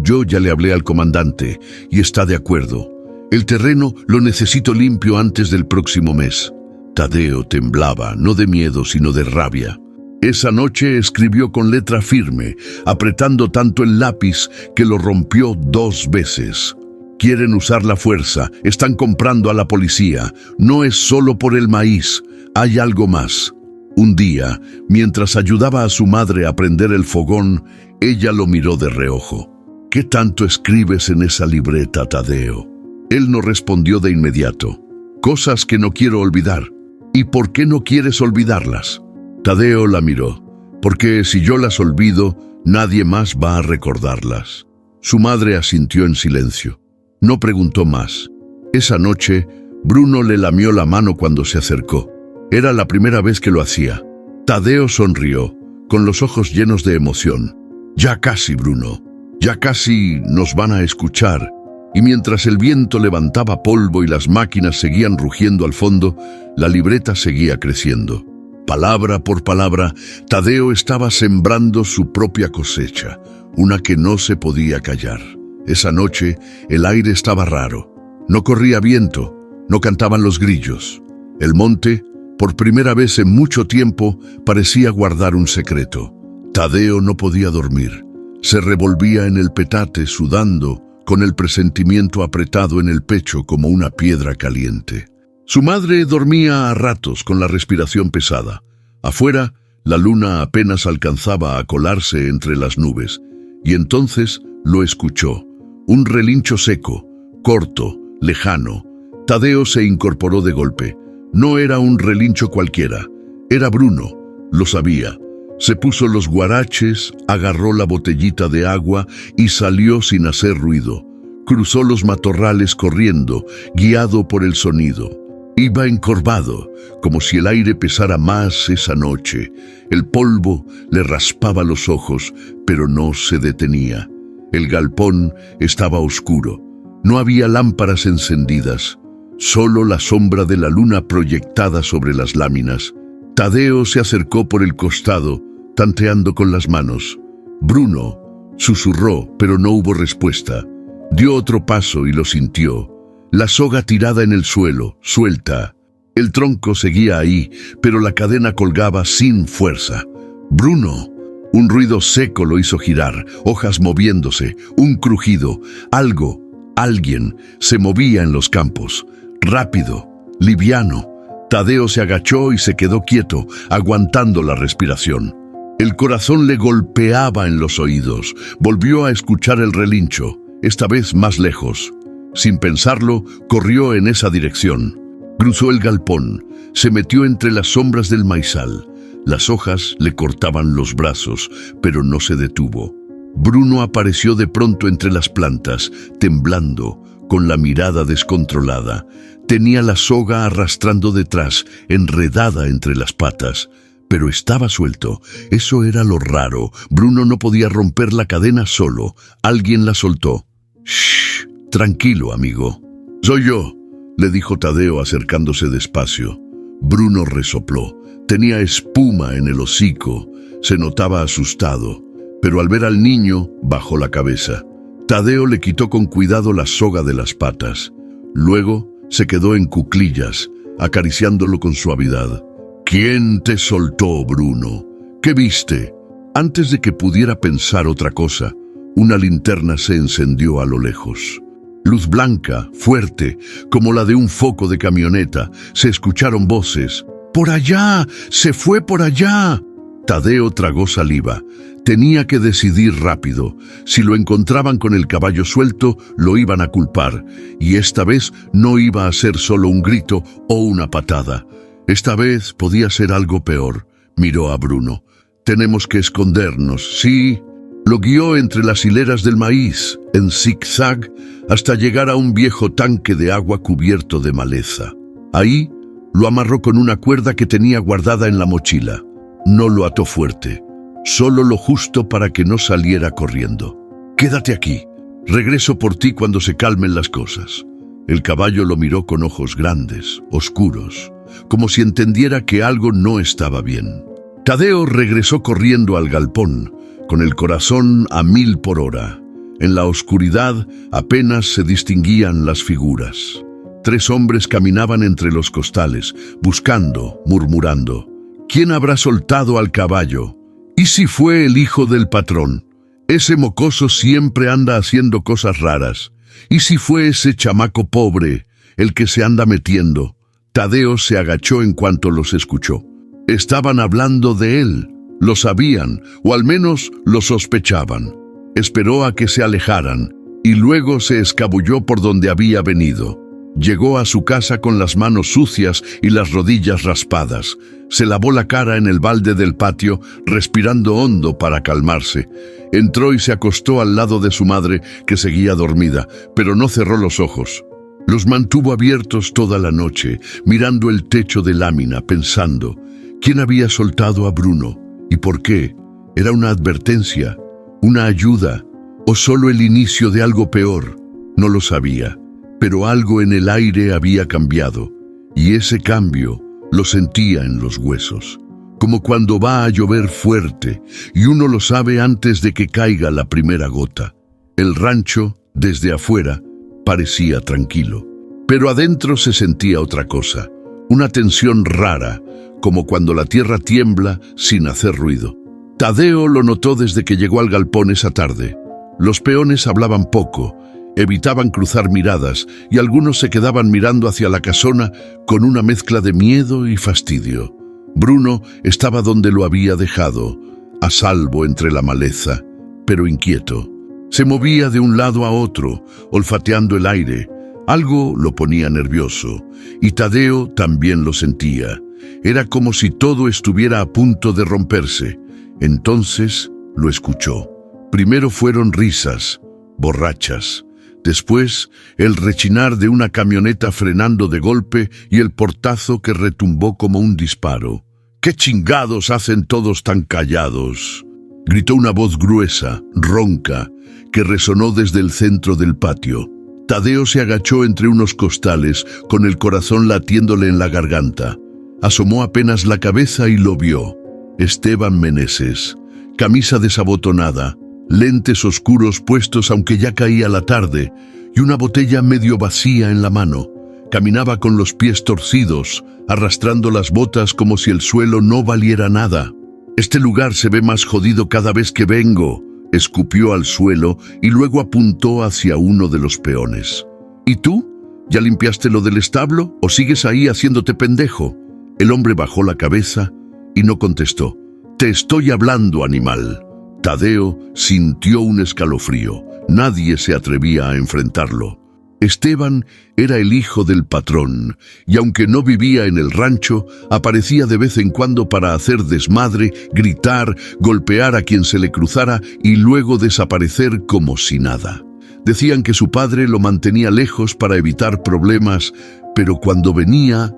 Yo ya le hablé al comandante y está de acuerdo. El terreno lo necesito limpio antes del próximo mes». Tadeo temblaba, no de miedo, sino de rabia. Esa noche escribió con letra firme, apretando tanto el lápiz que lo rompió 2 veces. «Quieren usar la fuerza, están comprando a la policía. No es solo por el maíz, hay algo más». Un día, mientras ayudaba a su madre a prender el fogón, ella lo miró de reojo. «¿Qué tanto escribes en esa libreta, Tadeo?». Él no respondió de inmediato. «Cosas que no quiero olvidar». «¿Y por qué no quieres olvidarlas?». Tadeo la miró. «Porque si yo las olvido, nadie más va a recordarlas». Su madre asintió en silencio. No preguntó más. Esa noche, Bruno le lamió la mano cuando se acercó. Era la primera vez que lo hacía. Tadeo sonrió, con los ojos llenos de emoción. «Ya casi, Bruno. Ya casi nos van a escuchar». Y mientras el viento levantaba polvo y las máquinas seguían rugiendo al fondo, la libreta seguía creciendo. Palabra por palabra, Tadeo estaba sembrando su propia cosecha, una que no se podía callar. Esa noche, el aire estaba raro. No corría viento, no cantaban los grillos. El monte, por primera vez en mucho tiempo, parecía guardar un secreto. Tadeo no podía dormir. Se revolvía en el petate, sudando, con el presentimiento apretado en el pecho como una piedra caliente. Su madre dormía a ratos con la respiración pesada. Afuera, la luna apenas alcanzaba a colarse entre las nubes, y entonces lo escuchó. Un relincho seco, corto, lejano. Tadeo se incorporó de golpe. No era un relincho cualquiera, era Bruno, lo sabía. Se puso los guaraches, agarró la botellita de agua y salió sin hacer ruido. Cruzó los matorrales corriendo, guiado por el sonido. Iba encorvado, como si el aire pesara más esa noche. El polvo le raspaba los ojos, pero no se detenía. El galpón estaba oscuro. No había lámparas encendidas, solo la sombra de la luna proyectada sobre las láminas. Tadeo se acercó por el costado, tanteando con las manos. «Bruno», susurró, pero no hubo respuesta. Dio otro paso y lo sintió. La soga tirada en el suelo, suelta. El tronco seguía ahí, pero la cadena colgaba sin fuerza. «Bruno». Un ruido seco lo hizo girar, hojas moviéndose, un crujido, algo, alguien, se movía en los campos. Rápido, liviano. Tadeo se agachó y se quedó quieto, aguantando la respiración. El corazón le golpeaba en los oídos. Volvió a escuchar el relincho. esta vez más lejos. Sin pensarlo, corrió en esa dirección. Cruzó el galpón, se metió entre las sombras del maizal. Las hojas le cortaban los brazos, pero no se detuvo. Bruno apareció de pronto entre las plantas, temblando, con la mirada descontrolada. Tenía la soga arrastrando detrás, enredada entre las patas. Pero estaba suelto. Eso era lo raro. Bruno no podía romper la cadena solo. Alguien la soltó. «Shh, tranquilo, amigo». «Soy yo», le dijo Tadeo acercándose despacio. Bruno resopló. Tenía espuma en el hocico. Se notaba asustado. Pero al ver al niño, bajó la cabeza. Tadeo le quitó con cuidado la soga de las patas. Luego se quedó en cuclillas, acariciándolo con suavidad. «¿Quién te soltó, Bruno? ¿Qué viste?» Antes de que pudiera pensar otra cosa, una linterna se encendió a lo lejos. Luz blanca, fuerte, como la de un foco de camioneta. Se escucharon voces. «¡Por allá! ¡Se fue por allá!». Tadeo tragó saliva. Tenía que decidir rápido. Si lo encontraban con el caballo suelto, lo iban a culpar. Y esta vez no iba a ser solo un grito o una patada. Esta vez podía ser algo peor. Miró a Bruno. «Tenemos que escondernos, ¿sí?» Lo guió entre las hileras del maíz, en zigzag, hasta llegar a un viejo tanque de agua cubierto de maleza. Ahí lo amarró con una cuerda que tenía guardada en la mochila. No lo ató fuerte, solo lo justo para que no saliera corriendo. «Quédate aquí. Regreso por ti cuando se calmen las cosas». El caballo lo miró con ojos grandes, oscuros, como si entendiera que algo no estaba bien. Tadeo regresó corriendo al galpón, con el corazón a 1000 por hora. En la oscuridad apenas se distinguían las figuras. 3 hombres caminaban entre los costales, buscando, murmurando. ¿Quién habrá soltado al caballo? ¿Y si fue el hijo del patrón? Ese mocoso siempre anda haciendo cosas raras. ¿Y si fue ese chamaco pobre, el que se anda metiendo? Tadeo se agachó en cuanto los escuchó. Estaban hablando de él. Lo sabían, o al menos lo sospechaban. Esperó a que se alejaran, y luego se escabulló por donde había venido. Llegó a su casa con las manos sucias y las rodillas raspadas. Se lavó la cara en el balde del patio, respirando hondo para calmarse. Entró y se acostó al lado de su madre, que seguía dormida, pero no cerró los ojos. Los mantuvo abiertos toda la noche, mirando el techo de lámina, pensando. ¿Quién había soltado a Bruno? ¿Y por qué? ¿Era una advertencia? ¿Una ayuda? ¿O solo el inicio de algo peor? No lo sabía. Pero algo en el aire había cambiado, y ese cambio lo sentía en los huesos, como cuando va a llover fuerte, y uno lo sabe antes de que caiga la primera gota. El rancho, desde afuera, parecía tranquilo, pero adentro se sentía otra cosa, una tensión rara, como cuando la tierra tiembla sin hacer ruido. Tadeo lo notó desde que llegó al galpón esa tarde. Los peones hablaban poco, evitaban cruzar miradas y algunos se quedaban mirando hacia la casona con una mezcla de miedo y fastidio. Bruno estaba donde lo había dejado, a salvo entre la maleza, pero inquieto. Se movía de un lado a otro, olfateando el aire. Algo lo ponía nervioso, y Tadeo también lo sentía. Era como si todo estuviera a punto de romperse. Entonces lo escuchó. Primero fueron risas, borrachas. Después, el rechinar de una camioneta frenando de golpe y el portazo que retumbó como un disparo. «¿Qué chingados hacen todos tan callados?», gritó una voz gruesa, ronca, que resonó desde el centro del patio. Tadeo se agachó entre unos costales, con el corazón latiéndole en la garganta. Asomó apenas la cabeza y lo vio. Esteban Meneses, camisa desabotonada, lentes oscuros puestos aunque ya caía la tarde, y una botella medio vacía en la mano. Caminaba con los pies torcidos, arrastrando las botas como si el suelo no valiera nada. «Este lugar se ve más jodido cada vez que vengo», escupió al suelo y luego apuntó hacia uno de los peones. «¿Y tú? ¿Ya limpiaste lo del establo o sigues ahí haciéndote pendejo?». El hombre bajó la cabeza y no contestó. «Te estoy hablando, animal». Tadeo sintió un escalofrío. Nadie se atrevía a enfrentarlo. Esteban era el hijo del patrón, y aunque no vivía en el rancho, aparecía de vez en cuando para hacer desmadre, gritar, golpear a quien se le cruzara y luego desaparecer como si nada. Decían que su padre lo mantenía lejos para evitar problemas, pero cuando venía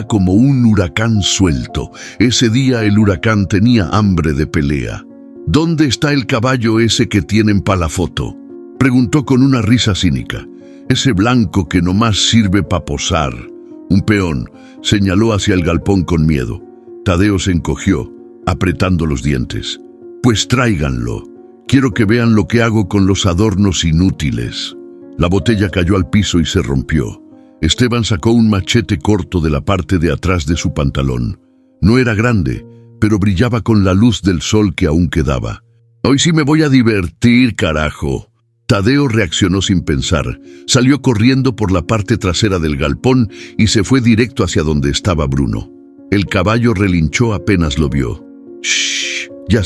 como un huracán suelto. Ese día el huracán tenía hambre de pelea. «¿Dónde está el caballo ese que tienen para la foto?», preguntó con una risa cínica. «Ese blanco que nomás sirve para posar». Un peón señaló hacia el galpón con miedo. Tadeo se encogió, apretando los dientes. «Pues tráiganlo. Quiero que vean lo que hago con los adornos inútiles». La botella cayó al piso y se rompió. Esteban sacó un machete corto de la parte de atrás de su pantalón. No era grande, pero brillaba con la luz del sol que aún quedaba. «Hoy sí me voy a divertir, carajo». Tadeo reaccionó sin pensar. Salió corriendo por la parte trasera del galpón y se fue directo hacia donde estaba Bruno. El caballo relinchó apenas lo vio. «Shh, ya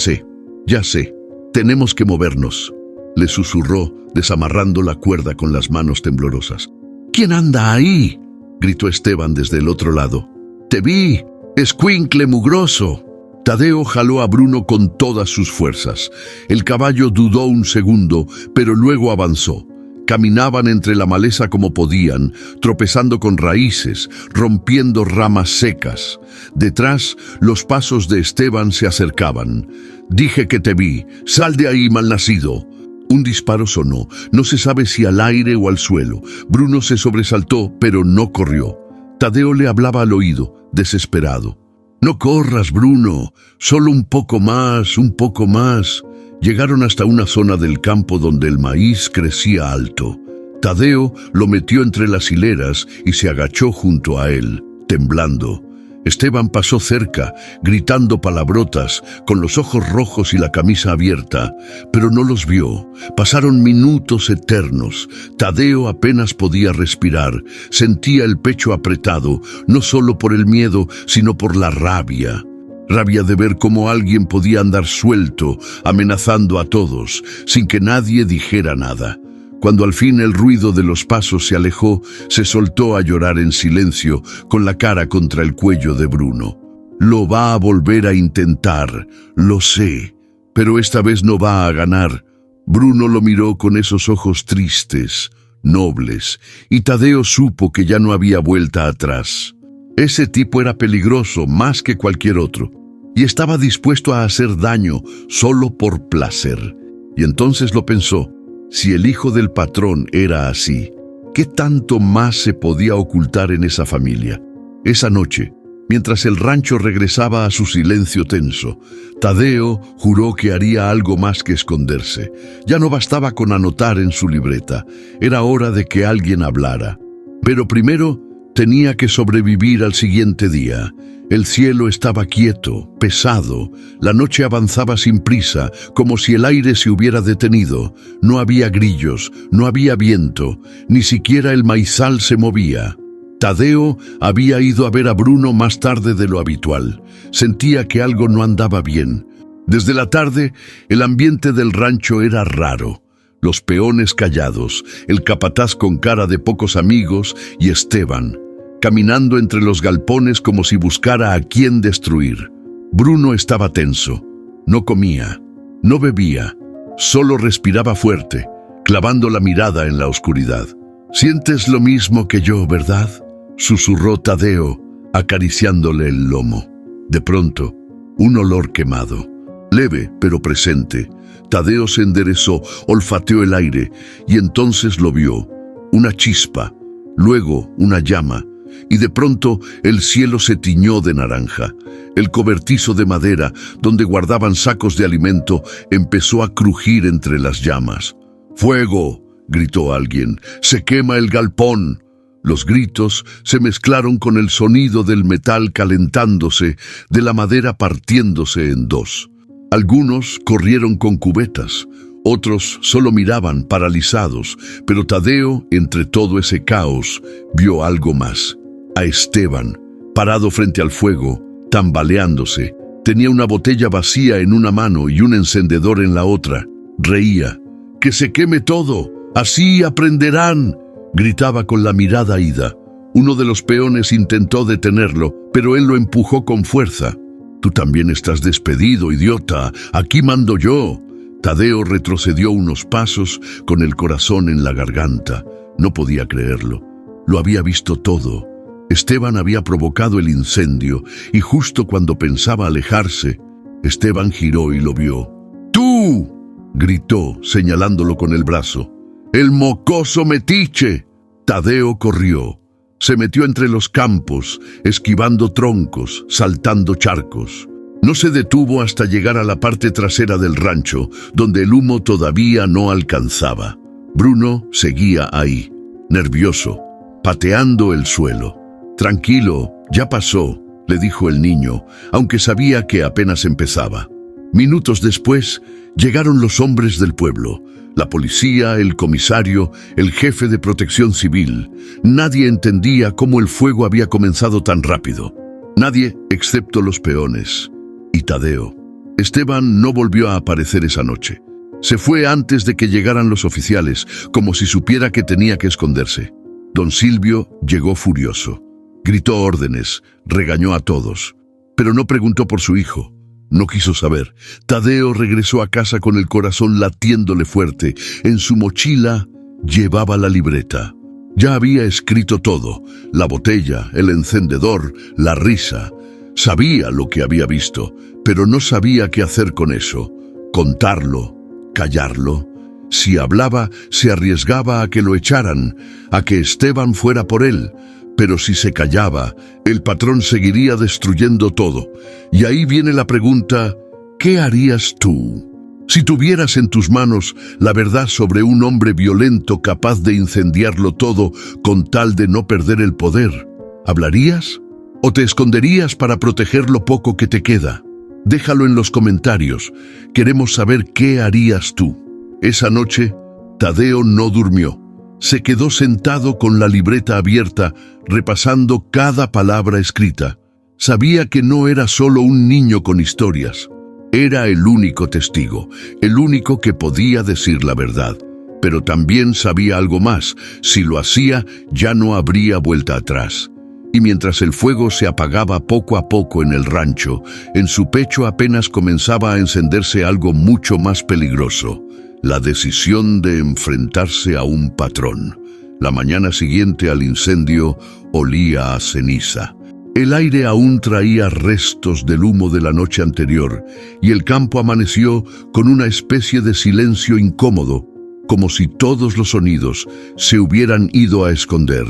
sé. Tenemos que movernos», le susurró, desamarrando la cuerda con las manos temblorosas. «¿Quién anda ahí?», gritó Esteban desde el otro lado. «Te vi, escuincle mugroso». Tadeo jaló a Bruno con todas sus fuerzas. El caballo dudó un segundo, pero luego avanzó. Caminaban entre la maleza como podían, tropezando con raíces, rompiendo ramas secas. Detrás, los pasos de Esteban se acercaban. «Dije que te vi. Sal de ahí, malnacido». Un disparo sonó, no se sabe si al aire o al suelo. Bruno se sobresaltó, pero no corrió. Tadeo le hablaba al oído, desesperado. «No corras, Bruno, solo un poco más, un poco más». Llegaron hasta una zona del campo donde el maíz crecía alto. Tadeo lo metió entre las hileras y se agachó junto a él, temblando. Esteban pasó cerca, gritando palabrotas, con los ojos rojos y la camisa abierta, pero no los vio. Pasaron minutos eternos. Tadeo apenas podía respirar. Sentía el pecho apretado, no solo por el miedo, sino por la rabia. Rabia de ver cómo alguien podía andar suelto, amenazando a todos, sin que nadie dijera nada. Cuando al fin el ruido de los pasos se alejó, se soltó a llorar en silencio, con la cara contra el cuello de Bruno. «Lo va a volver a intentar, lo sé, pero esta vez no va a ganar». Bruno lo miró con esos ojos tristes, nobles, y Tadeo supo que ya no había vuelta atrás. Ese tipo era peligroso más que cualquier otro, y estaba dispuesto a hacer daño solo por placer. Y entonces lo pensó. Si el hijo del patrón era así, ¿qué tanto más se podía ocultar en esa familia? Esa noche, mientras el rancho regresaba a su silencio tenso, Tadeo juró que haría algo más que esconderse. Ya no bastaba con anotar en su libreta, era hora de que alguien hablara. Pero primero tenía que sobrevivir al siguiente día. El cielo estaba quieto, pesado. La noche avanzaba sin prisa, como si el aire se hubiera detenido. No había grillos, no había viento, ni siquiera el maizal se movía. Tadeo había ido a ver a Bruno más tarde de lo habitual. Sentía que algo no andaba bien. Desde la tarde, el ambiente del rancho era raro. Los peones callados, el capataz con cara de pocos amigos y Esteban, caminando entre los galpones como si buscara a quién destruir. Bruno estaba tenso. No comía, no bebía, solo respiraba fuerte, clavando la mirada en la oscuridad. «Sientes lo mismo que yo, ¿verdad?», susurró Tadeo, acariciándole el lomo. De pronto, un olor quemado, leve pero presente. Tadeo se enderezó, olfateó el aire y entonces lo vio. Una chispa, luego una llama. Y de pronto el cielo se tiñó de naranja. El cobertizo de madera, donde guardaban sacos de alimento, empezó a crujir entre las llamas. «¡Fuego!», gritó alguien. «¡Se quema el galpón!». Los gritos se mezclaron con el sonido del metal calentándose, de la madera partiéndose en dos. Algunos corrieron con cubetas, otros solo miraban paralizados, pero Tadeo, entre todo ese caos, vio algo más. A Esteban, parado frente al fuego, tambaleándose, Tenía una botella vacía en una mano y un encendedor en la otra. Reía. «¡Que se queme todo! ¡Así aprenderán!», gritaba con la mirada ida. Uno de los peones intentó detenerlo, pero él lo empujó con fuerza. «Tú también estás despedido, idiota. Aquí mando yo». Tadeo retrocedió unos pasos con el corazón en la garganta. No podía creerlo. Lo había visto todo. Esteban había provocado el incendio y justo cuando pensaba alejarse, Esteban giró y lo vio. «¡Tú!», gritó, señalándolo con el brazo. «¡El mocoso metiche!». Tadeo corrió. Se metió entre los campos, esquivando troncos, saltando charcos. No se detuvo hasta llegar a la parte trasera del rancho, donde el humo todavía no alcanzaba. Bruno seguía ahí, nervioso, pateando el suelo. «Tranquilo, ya pasó», le dijo el niño, aunque sabía que apenas empezaba. Minutos después, llegaron los hombres del pueblo, la policía, el comisario, el jefe de protección civil. Nadie entendía cómo el fuego había comenzado tan rápido. Nadie, excepto los peones. Y Tadeo. Esteban no volvió a aparecer esa noche. Se fue antes de que llegaran los oficiales, como si supiera que tenía que esconderse. Don Silvio llegó furioso. Gritó órdenes, regañó a todos, pero no preguntó por su hijo. No quiso saber. Tadeo regresó a casa con el corazón latiéndole fuerte. En su mochila llevaba la libreta. Ya había escrito todo: la botella, el encendedor, la risa. Sabía lo que había visto, pero no sabía qué hacer con eso. Contarlo, callarlo. Si hablaba, se arriesgaba a que lo echaran, a que Esteban fuera por él. Pero si se callaba, el patrón seguiría destruyendo todo. Y ahí viene la pregunta: ¿qué harías tú? Si tuvieras en tus manos la verdad sobre un hombre violento capaz de incendiarlo todo con tal de no perder el poder, ¿hablarías? ¿O te esconderías para proteger lo poco que te queda? Déjalo en los comentarios. Queremos saber qué harías tú. Esa noche, Tadeo no durmió. Se quedó sentado con la libreta abierta, repasando cada palabra escrita. Sabía que no era solo un niño con historias. Era el único testigo, el único que podía decir la verdad. Pero también sabía algo más: si lo hacía, ya no habría vuelta atrás. Y mientras el fuego se apagaba poco a poco en el rancho, en su pecho apenas comenzaba a encenderse algo mucho más peligroso: la decisión de enfrentarse a un patrón. La mañana siguiente al incendio olía a ceniza. El aire aún traía restos del humo de la noche anterior, y el campo amaneció con una especie de silencio incómodo, como si todos los sonidos se hubieran ido a esconder.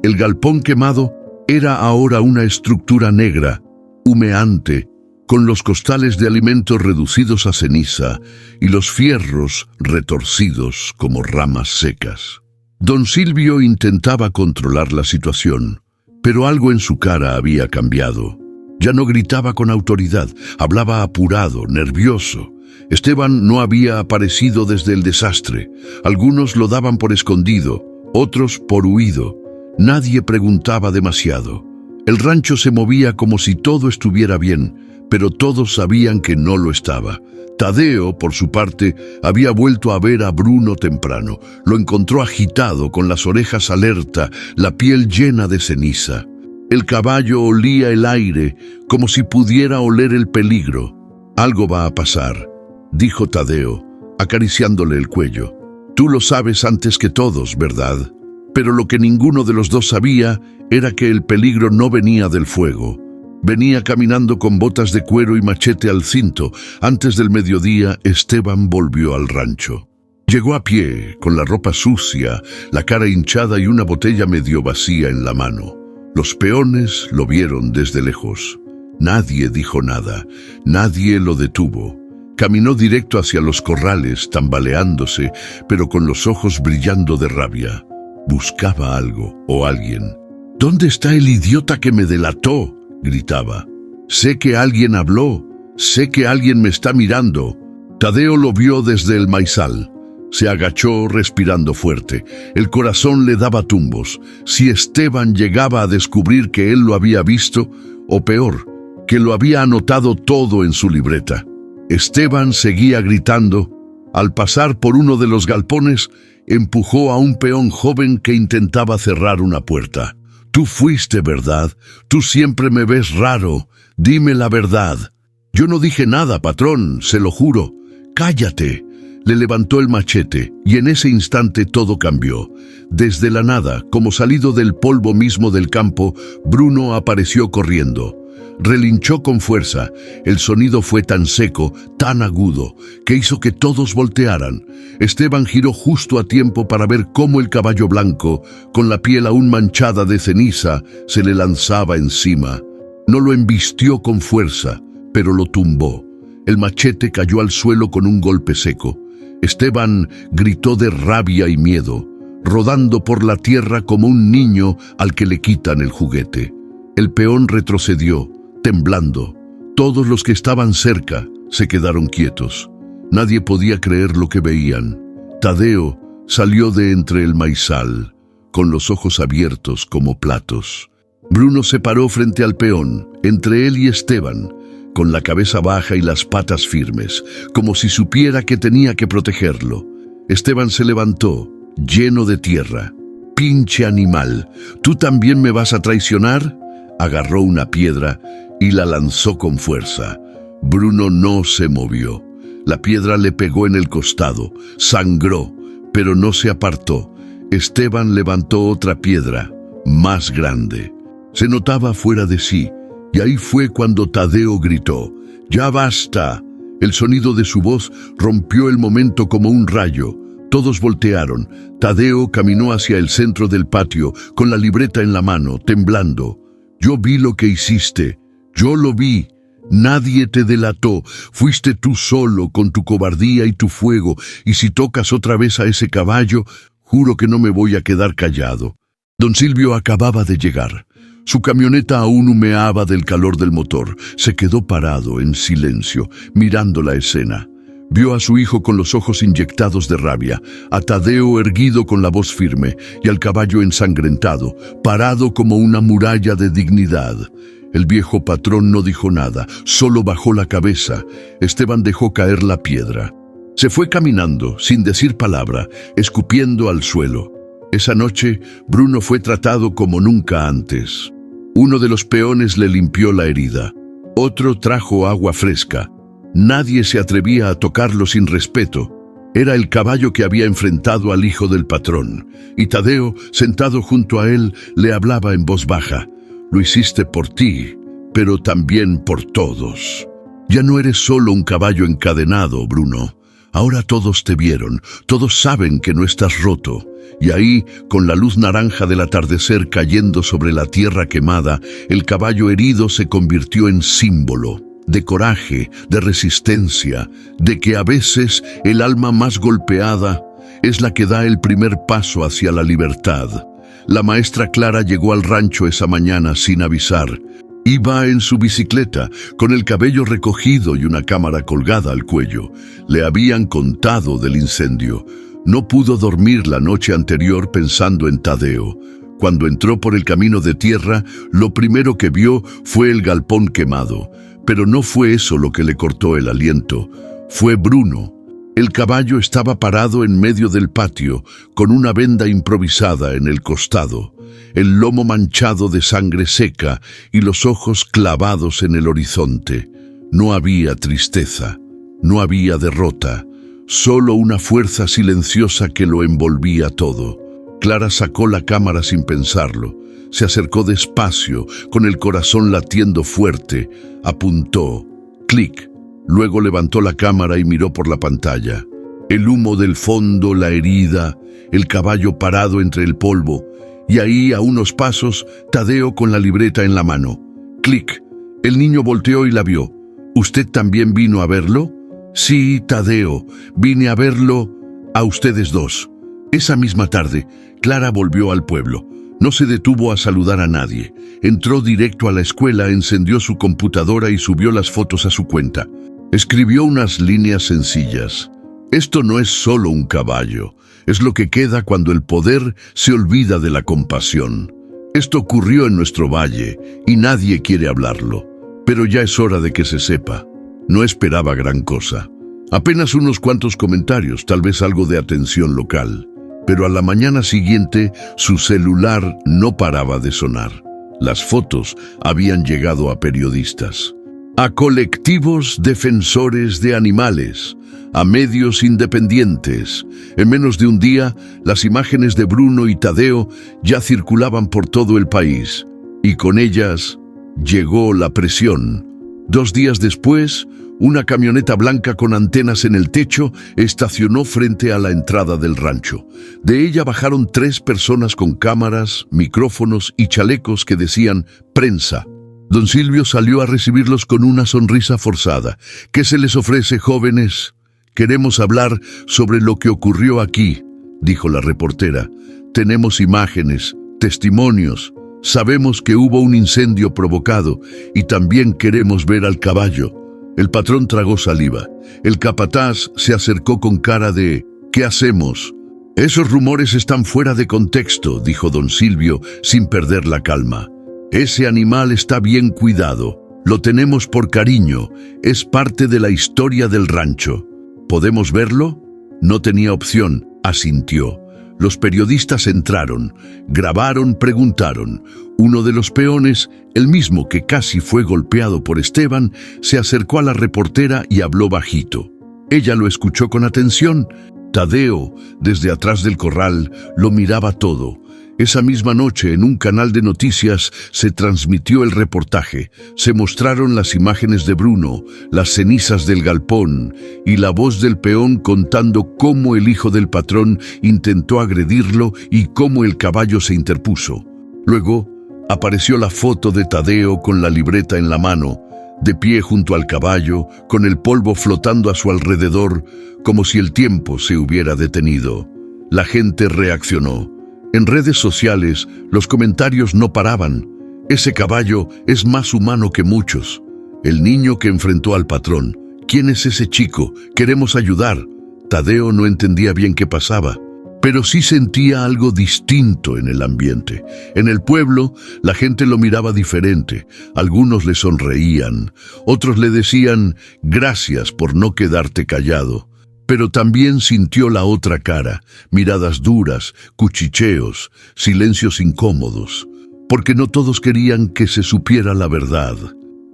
El galpón quemado era ahora una estructura negra, humeante, con los costales de alimentos reducidos a ceniza y los fierros retorcidos como ramas secas. Don Silvio intentaba controlar la situación, pero algo en su cara había cambiado. Ya no gritaba con autoridad, hablaba apurado, nervioso. Esteban no había aparecido desde el desastre. Algunos lo daban por escondido, otros por huido. Nadie preguntaba demasiado. El rancho se movía como si todo estuviera bien, pero todos sabían que no lo estaba. Tadeo, por su parte, había vuelto a ver a Bruno temprano. Lo encontró agitado, con las orejas alerta, la piel llena de ceniza. El caballo olía el aire, como si pudiera oler el peligro. «Algo va a pasar», dijo Tadeo, acariciándole el cuello. «Tú lo sabes antes que todos, ¿verdad?». Pero lo que ninguno de los dos sabía era que el peligro no venía del fuego. Venía caminando con botas de cuero y machete al cinto. Antes del mediodía, Esteban volvió al rancho. Llegó a pie, con la ropa sucia, la cara hinchada y una botella medio vacía en la mano. Los peones lo vieron desde lejos. Nadie dijo nada, nadie lo detuvo. Caminó directo hacia los corrales, tambaleándose, pero con los ojos brillando de rabia. Buscaba algo o alguien. «¿Dónde está el idiota que me delató?», gritaba. «Sé que alguien habló, sé que alguien me está mirando». Tadeo lo vio desde el maizal. Se agachó respirando fuerte. El corazón le daba tumbos. Si Esteban llegaba a descubrir que él lo había visto, o peor, que lo había anotado todo en su libreta. Esteban seguía gritando. Al pasar por uno de los galpones, empujó a un peón joven que intentaba cerrar una puerta. «Tú fuiste, ¿verdad? Tú siempre me ves raro. Dime la verdad». «Yo no dije nada, patrón, se lo juro». «Cállate». Le levantó el machete y en ese instante todo cambió. Desde la nada, como salido del polvo mismo del campo, Bruno apareció corriendo. Relinchó con fuerza. El sonido fue tan seco, tan agudo, que hizo que todos voltearan. Esteban giró justo a tiempo para ver cómo el caballo blanco, con la piel aún manchada de ceniza, se le lanzaba encima. No lo embistió con fuerza, pero lo tumbó. El machete cayó al suelo con un golpe seco. Esteban gritó de rabia y miedo, rodando por la tierra como un niño al que le quitan el juguete. El peón retrocedió, temblando. Todos los que estaban cerca se quedaron quietos. Nadie podía creer lo que veían. Tadeo salió de entre el maizal, con los ojos abiertos como platos. Bruno se paró frente al peón, entre él y Esteban, con la cabeza baja y las patas firmes, como si supiera que tenía que protegerlo. Esteban se levantó, lleno de tierra. «Pinche animal, ¿tú también me vas a traicionar?». Agarró una piedra y la lanzó con fuerza. Bruno no se movió. La piedra le pegó en el costado, sangró, pero no se apartó. Esteban levantó otra piedra, más grande. Se notaba fuera de sí. Y ahí fue cuando Tadeo gritó: «¡Ya basta!». El sonido de su voz rompió el momento como un rayo. Todos voltearon. Tadeo caminó hacia el centro del patio, con la libreta en la mano, temblando. «Yo vi lo que hiciste. Yo lo vi. Nadie te delató. Fuiste tú solo, con tu cobardía y tu fuego. Y si tocas otra vez a ese caballo, juro que no me voy a quedar callado». Don Silvio acababa de llegar. Su camioneta aún humeaba del calor del motor. Se quedó parado en silencio, mirando la escena. Vio a su hijo con los ojos inyectados de rabia, a Tadeo erguido con la voz firme y al caballo ensangrentado, parado como una muralla de dignidad. El viejo patrón no dijo nada, solo bajó la cabeza. Esteban dejó caer la piedra. Se fue caminando, sin decir palabra, escupiendo al suelo. Esa noche, Bruno fue tratado como nunca antes. Uno de los peones le limpió la herida. Otro trajo agua fresca. Nadie se atrevía a tocarlo sin respeto. Era el caballo que había enfrentado al hijo del patrón. Y Tadeo, sentado junto a él, le hablaba en voz baja. «Lo hiciste por ti, pero también por todos. Ya no eres solo un caballo encadenado, Bruno. Ahora todos te vieron, todos saben que no estás roto». Y ahí, con la luz naranja del atardecer cayendo sobre la tierra quemada, el caballo herido se convirtió en símbolo de coraje, de resistencia, de que a veces el alma más golpeada es la que da el primer paso hacia la libertad. La maestra Clara llegó al rancho esa mañana sin avisar. Iba en su bicicleta, con el cabello recogido y una cámara colgada al cuello. Le habían contado del incendio. No pudo dormir la noche anterior pensando en Tadeo. Cuando entró por el camino de tierra, lo primero que vio fue el galpón quemado. Pero no fue eso lo que le cortó el aliento. Fue Bruno. El caballo estaba parado en medio del patio, con una venda improvisada en el costado, el lomo manchado de sangre seca y los ojos clavados en el horizonte. No había tristeza, no había derrota. Solo una fuerza silenciosa que lo envolvía todo. Clara sacó la cámara sin pensarlo. Se acercó despacio, con el corazón latiendo fuerte. Apuntó. Clic. Luego levantó la cámara y miró por la pantalla. El humo del fondo, la herida, el caballo parado entre el polvo. Y ahí, a unos pasos, Tadeo con la libreta en la mano. Clic. El niño volteó y la vio. ¿Usted también vino a verlo? Sí, Tadeo, vine a verlo a ustedes dos. Esa misma tarde, Clara volvió al pueblo. No se detuvo a saludar a nadie. Entró directo a la escuela, encendió su computadora y subió las fotos a su cuenta. Escribió unas líneas sencillas. Esto no es solo un caballo, es lo que queda cuando el poder se olvida de la compasión. Esto ocurrió en nuestro valle y nadie quiere hablarlo. Pero ya es hora de que se sepa. No esperaba gran cosa. Apenas unos cuantos comentarios, tal vez algo de atención local. Pero a la mañana siguiente, su celular no paraba de sonar. Las fotos habían llegado a periodistas, a colectivos defensores de animales, a medios independientes. En menos de un día, las imágenes de Bruno y Tadeo ya circulaban por todo el país, y con ellas llegó la presión. 2 días después, una camioneta blanca con antenas en el techo estacionó frente a la entrada del rancho. De ella bajaron 3 personas con cámaras, micrófonos y chalecos que decían «Prensa». Don Silvio salió a recibirlos con una sonrisa forzada. «¿Qué se les ofrece, jóvenes? Queremos hablar sobre lo que ocurrió aquí», dijo la reportera. «Tenemos imágenes, testimonios. Sabemos que hubo un incendio provocado y también queremos ver al caballo». El patrón tragó saliva. El capataz se acercó con cara de «¿Qué hacemos?». «Esos rumores están fuera de contexto», dijo don Silvio sin perder la calma. «Ese animal está bien cuidado. Lo tenemos por cariño. Es parte de la historia del rancho. ¿Podemos verlo?». No tenía opción, asintió. Los periodistas entraron, grabaron, preguntaron. Uno de los peones, el mismo que casi fue golpeado por Esteban, se acercó a la reportera y habló bajito. Ella lo escuchó con atención. Tadeo, desde atrás del corral, lo miraba todo. Esa misma noche, en un canal de noticias, se transmitió el reportaje. Se mostraron las imágenes de Bruno, las cenizas del galpón y la voz del peón contando cómo el hijo del patrón intentó agredirlo y cómo el caballo se interpuso. Luego, apareció la foto de Tadeo con la libreta en la mano, de pie junto al caballo, con el polvo flotando a su alrededor, como si el tiempo se hubiera detenido. La gente reaccionó. En redes sociales, los comentarios no paraban. «Ese caballo es más humano que muchos». «El niño que enfrentó al patrón». «¿Quién es ese chico? Queremos ayudar». Tadeo no entendía bien qué pasaba, pero sí sentía algo distinto en el ambiente. En el pueblo, la gente lo miraba diferente. Algunos le sonreían, otros le decían «Gracias por no quedarte callado». Pero también sintió la otra cara, miradas duras, cuchicheos, silencios incómodos, porque no todos querían que se supiera la verdad.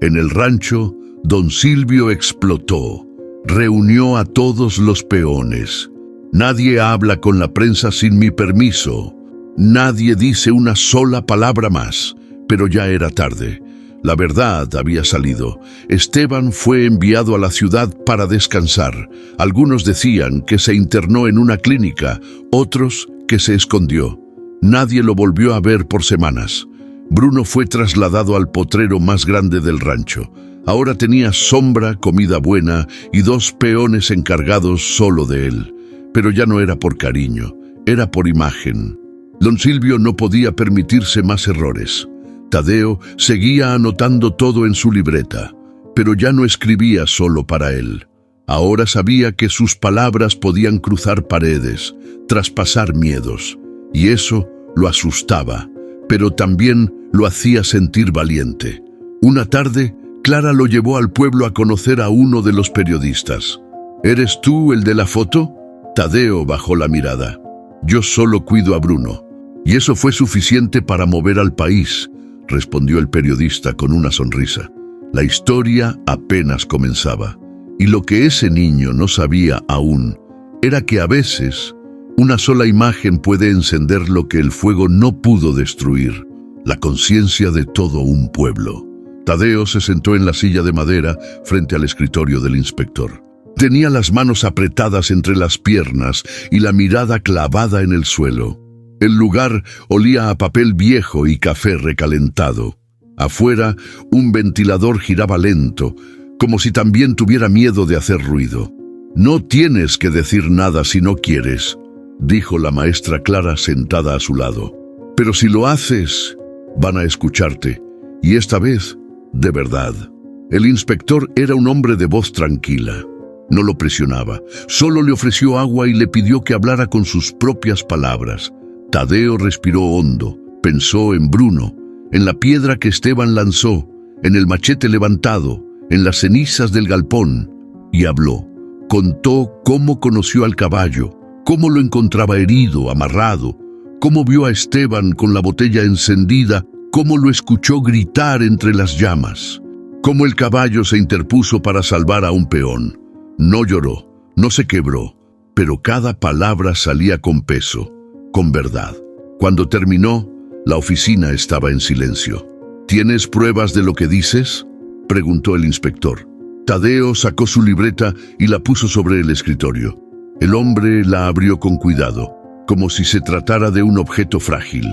En el rancho, don Silvio explotó. Reunió a todos los peones. «Nadie habla con la prensa sin mi permiso. Nadie dice una sola palabra más». Pero ya era tarde. La verdad había salido. Esteban fue enviado a la ciudad para descansar. Algunos decían que se internó en una clínica, otros que se escondió. Nadie lo volvió a ver por semanas. Bruno fue trasladado al potrero más grande del rancho. Ahora tenía sombra, comida buena y 2 peones encargados solo de él. Pero ya no era por cariño, era por imagen. Don Silvio no podía permitirse más errores. Tadeo seguía anotando todo en su libreta, pero ya no escribía solo para él. Ahora sabía que sus palabras podían cruzar paredes, traspasar miedos, y eso lo asustaba, pero también lo hacía sentir valiente. Una tarde, Clara lo llevó al pueblo a conocer a uno de los periodistas. «¿Eres tú el de la foto?». Tadeo bajó la mirada. «Yo solo cuido a Bruno». «Y eso fue suficiente para mover al país», respondió el periodista con una sonrisa. La historia apenas comenzaba, y lo que ese niño no sabía aún era que a veces una sola imagen puede encender lo que el fuego no pudo destruir, la conciencia de todo un pueblo. Tadeo se sentó en la silla de madera frente al escritorio del inspector. Tenía las manos apretadas entre las piernas y la mirada clavada en el suelo. El lugar olía a papel viejo y café recalentado. Afuera, un ventilador giraba lento, como si también tuviera miedo de hacer ruido. «No tienes que decir nada si no quieres», dijo la maestra Clara sentada a su lado. «Pero si lo haces, van a escucharte, y esta vez, de verdad». El inspector era un hombre de voz tranquila. No lo presionaba, solo le ofreció agua y le pidió que hablara con sus propias palabras. Tadeo respiró hondo, pensó en Bruno, en la piedra que Esteban lanzó, en el machete levantado, en las cenizas del galpón, y habló. Contó cómo conoció al caballo, cómo lo encontraba herido, amarrado, cómo vio a Esteban con la botella encendida, cómo lo escuchó gritar entre las llamas, cómo el caballo se interpuso para salvar a un peón. No lloró, no se quebró, pero cada palabra salía con peso, con verdad. Cuando terminó, la oficina estaba en silencio. ¿Tienes pruebas de lo que dices?, preguntó el inspector. Tadeo sacó su libreta y la puso sobre el escritorio. El hombre la abrió con cuidado, como si se tratara de un objeto frágil.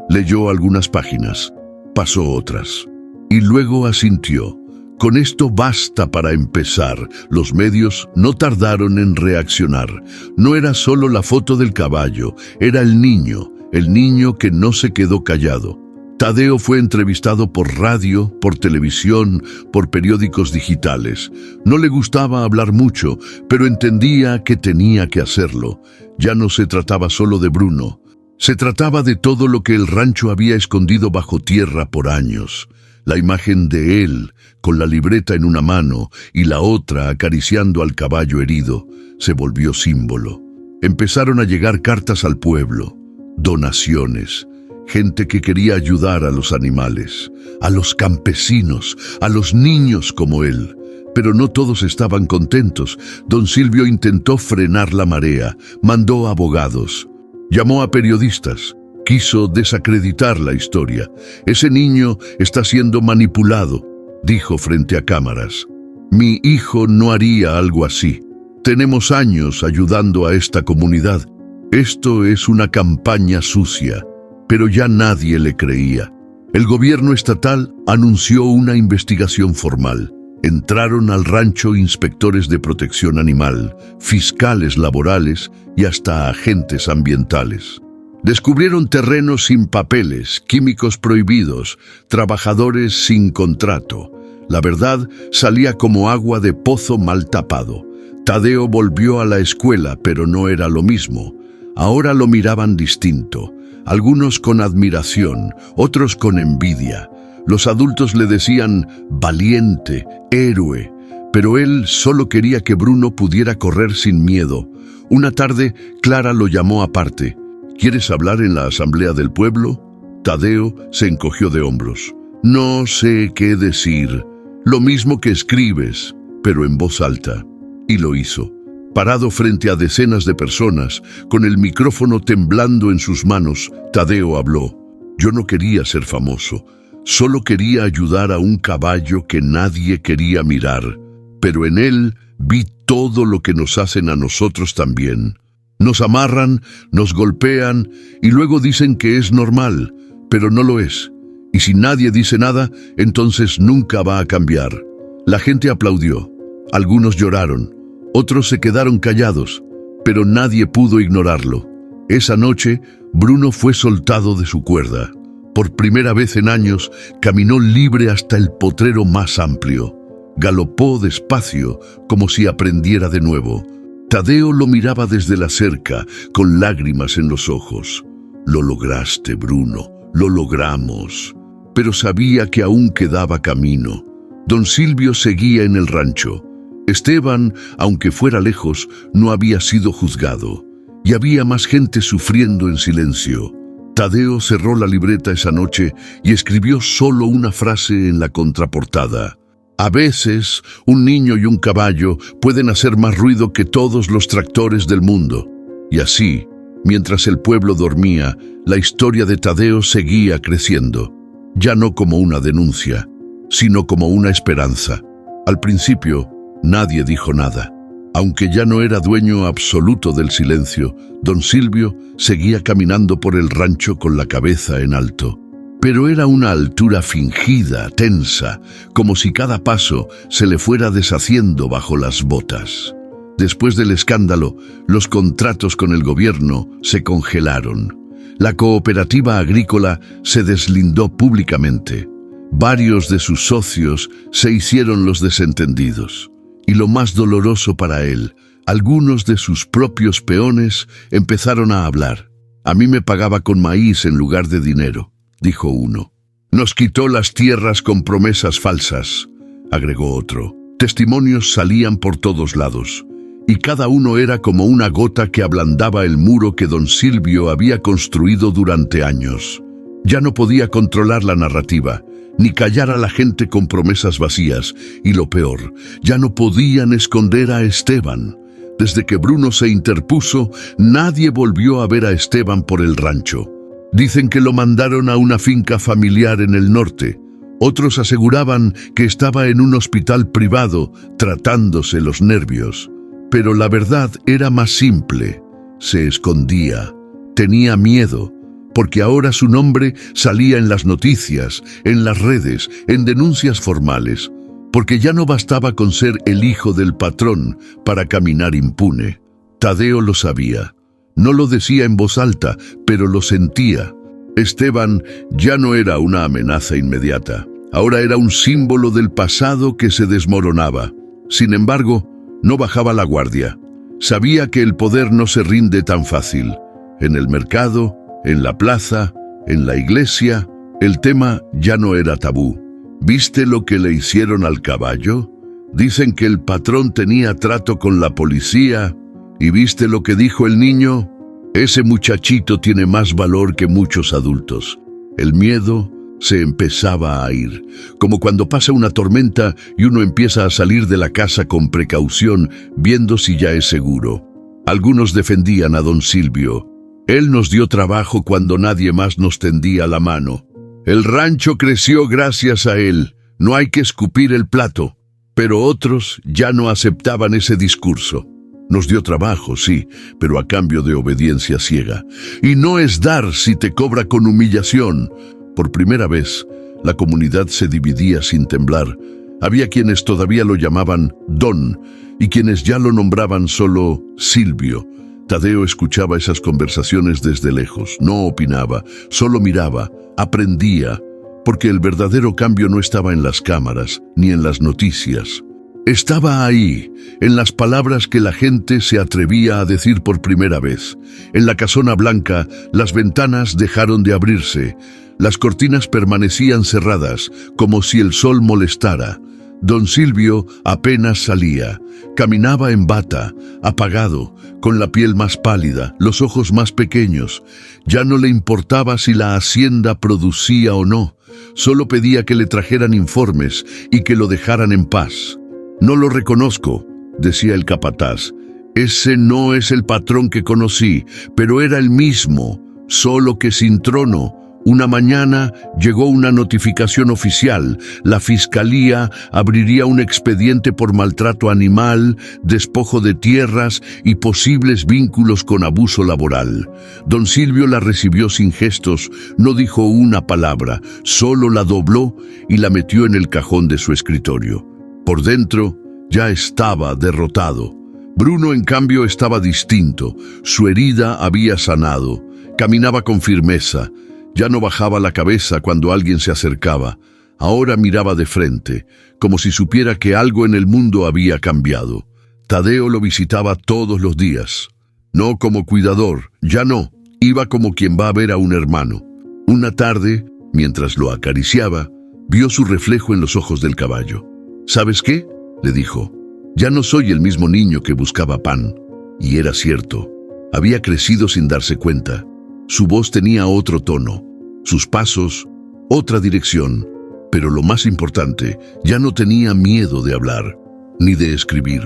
Leyó algunas páginas, pasó otras, y luego asintió. Con esto basta para empezar. Los medios no tardaron en reaccionar. No era solo la foto del caballo, era el niño que no se quedó callado. Tadeo fue entrevistado por radio, por televisión, por periódicos digitales. No le gustaba hablar mucho, pero entendía que tenía que hacerlo. Ya no se trataba solo de Bruno. Se trataba de todo lo que el rancho había escondido bajo tierra por años. La imagen de él, con la libreta en una mano y la otra acariciando al caballo herido, se volvió símbolo. Empezaron a llegar cartas al pueblo, donaciones, gente que quería ayudar a los animales, a los campesinos, a los niños como él. Pero no todos estaban contentos. Don Silvio intentó frenar la marea, mandó abogados, llamó a periodistas, quiso desacreditar la historia. Ese niño está siendo manipulado, dijo frente a cámaras. Mi hijo no haría algo así. Tenemos años ayudando a esta comunidad. Esto es una campaña sucia. Pero ya nadie le creía. El gobierno estatal anunció una investigación formal. Entraron al rancho inspectores de protección animal, fiscales laborales y hasta agentes ambientales. Descubrieron terrenos sin papeles, químicos prohibidos, trabajadores sin contrato. La verdad salía como agua de pozo mal tapado. Tadeo volvió a la escuela, pero no era lo mismo. Ahora lo miraban distinto. Algunos con admiración, otros con envidia. Los adultos le decían valiente, héroe, pero él solo quería que Bruno pudiera correr sin miedo. Una tarde, Clara lo llamó aparte. ¿Quieres hablar en la asamblea del pueblo? Tadeo se encogió de hombros. No sé qué decir. Lo mismo que escribes, pero en voz alta. Y lo hizo. Parado frente a decenas de personas, con el micrófono temblando en sus manos, Tadeo habló. Yo no quería ser famoso, solo quería ayudar a un caballo que nadie quería mirar, pero en él vi todo lo que nos hacen a nosotros también. Nos amarran, nos golpean y luego dicen que es normal, pero no lo es. Y si nadie dice nada, entonces nunca va a cambiar. La gente aplaudió, algunos lloraron. Otros se quedaron callados, pero nadie pudo ignorarlo. Esa noche, Bruno fue soltado de su cuerda. Por primera vez en años, caminó libre hasta el potrero más amplio. Galopó despacio, como si aprendiera de nuevo. Tadeo lo miraba desde la cerca, con lágrimas en los ojos. Lo lograste, Bruno, lo logramos. Pero sabía que aún quedaba camino. Don Silvio seguía en el rancho. Esteban, aunque fuera lejos, no había sido juzgado, y había más gente sufriendo en silencio. Tadeo cerró la libreta esa noche y escribió solo una frase en la contraportada. A veces, un niño y un caballo pueden hacer más ruido que todos los tractores del mundo. Y así, mientras el pueblo dormía, la historia de Tadeo seguía creciendo, ya no como una denuncia, sino como una esperanza. Al principio, nadie dijo nada. Aunque ya no era dueño absoluto del silencio, don Silvio seguía caminando por el rancho con la cabeza en alto. Pero era una altura fingida, tensa, como si cada paso se le fuera deshaciendo bajo las botas. Después del escándalo, los contratos con el gobierno se congelaron. La cooperativa agrícola se deslindó públicamente. Varios de sus socios se hicieron los desentendidos. Y lo más doloroso para él, algunos de sus propios peones empezaron a hablar. A mí me pagaba con maíz en lugar de dinero, dijo uno. Nos quitó las tierras con promesas falsas, agregó otro. Testimonios salían por todos lados, y cada uno era como una gota que ablandaba el muro que don Silvio había construido durante años. Ya no podía controlar la narrativa, ni callar a la gente con promesas vacías, y lo peor, ya no podían esconder a Esteban. Desde que Bruno se interpuso, nadie volvió a ver a Esteban por el rancho. Dicen que lo mandaron a una finca familiar en el norte. Otros aseguraban que estaba en un hospital privado tratándose los nervios. Pero la verdad era más simple. Se escondía. Tenía miedo, porque ahora su nombre salía en las noticias, en las redes, en denuncias formales, porque ya no bastaba con ser el hijo del patrón para caminar impune. Tadeo lo sabía. No lo decía en voz alta, pero lo sentía. Esteban ya no era una amenaza inmediata. Ahora era un símbolo del pasado que se desmoronaba. Sin embargo, no bajaba la guardia. Sabía que el poder no se rinde tan fácil. En el mercado, en la plaza, en la iglesia, el tema ya no era tabú. ¿Viste lo que le hicieron al caballo? Dicen que el patrón tenía trato con la policía. ¿Y viste lo que dijo el niño? Ese muchachito tiene más valor que muchos adultos. El miedo se empezaba a ir, como cuando pasa una tormenta y uno empieza a salir de la casa con precaución, viendo si ya es seguro. Algunos defendían a don Silvio. Él nos dio trabajo cuando nadie más nos tendía la mano. El rancho creció gracias a él. No hay que escupir el plato. Pero otros ya no aceptaban ese discurso. Nos dio trabajo, sí, pero a cambio de obediencia ciega. Y no es dar si te cobra con humillación. Por primera vez, la comunidad se dividía sin temblar. Había quienes todavía lo llamaban Don y quienes ya lo nombraban solo Silvio. Tadeo escuchaba esas conversaciones desde lejos. No opinaba, solo miraba, aprendía, porque el verdadero cambio no estaba en las cámaras ni en las noticias. Estaba ahí, en las palabras que la gente se atrevía a decir por primera vez. En la casona blanca, las ventanas dejaron de abrirse. Las cortinas permanecían cerradas, como si el sol molestara. Don Silvio apenas salía. Caminaba en bata, apagado, con la piel más pálida, los ojos más pequeños. Ya no le importaba si la hacienda producía o no. Solo pedía que le trajeran informes y que lo dejaran en paz. «No lo reconozco», decía el capataz. «Ese no es el patrón que conocí, pero era el mismo, solo que sin trono». Una mañana llegó una notificación oficial. La fiscalía abriría un expediente por maltrato animal, despojo de tierras y posibles vínculos con abuso laboral. Don Silvio la recibió sin gestos, no dijo una palabra, solo la dobló y la metió en el cajón de su escritorio. Por dentro ya estaba derrotado. Bruno, en cambio, estaba distinto. Su herida había sanado. Caminaba con firmeza. Ya no bajaba la cabeza cuando alguien se acercaba. Ahora miraba de frente, como si supiera que algo en el mundo había cambiado. Tadeo lo visitaba todos los días. No como cuidador, ya no. Iba como quien va a ver a un hermano. Una tarde, mientras lo acariciaba, vio su reflejo en los ojos del caballo. «¿Sabes qué?», le dijo. «Ya no soy el mismo niño que buscaba pan». Y era cierto. Había crecido sin darse cuenta. Su voz tenía otro tono, sus pasos, otra dirección, pero lo más importante, ya no tenía miedo de hablar, ni de escribir.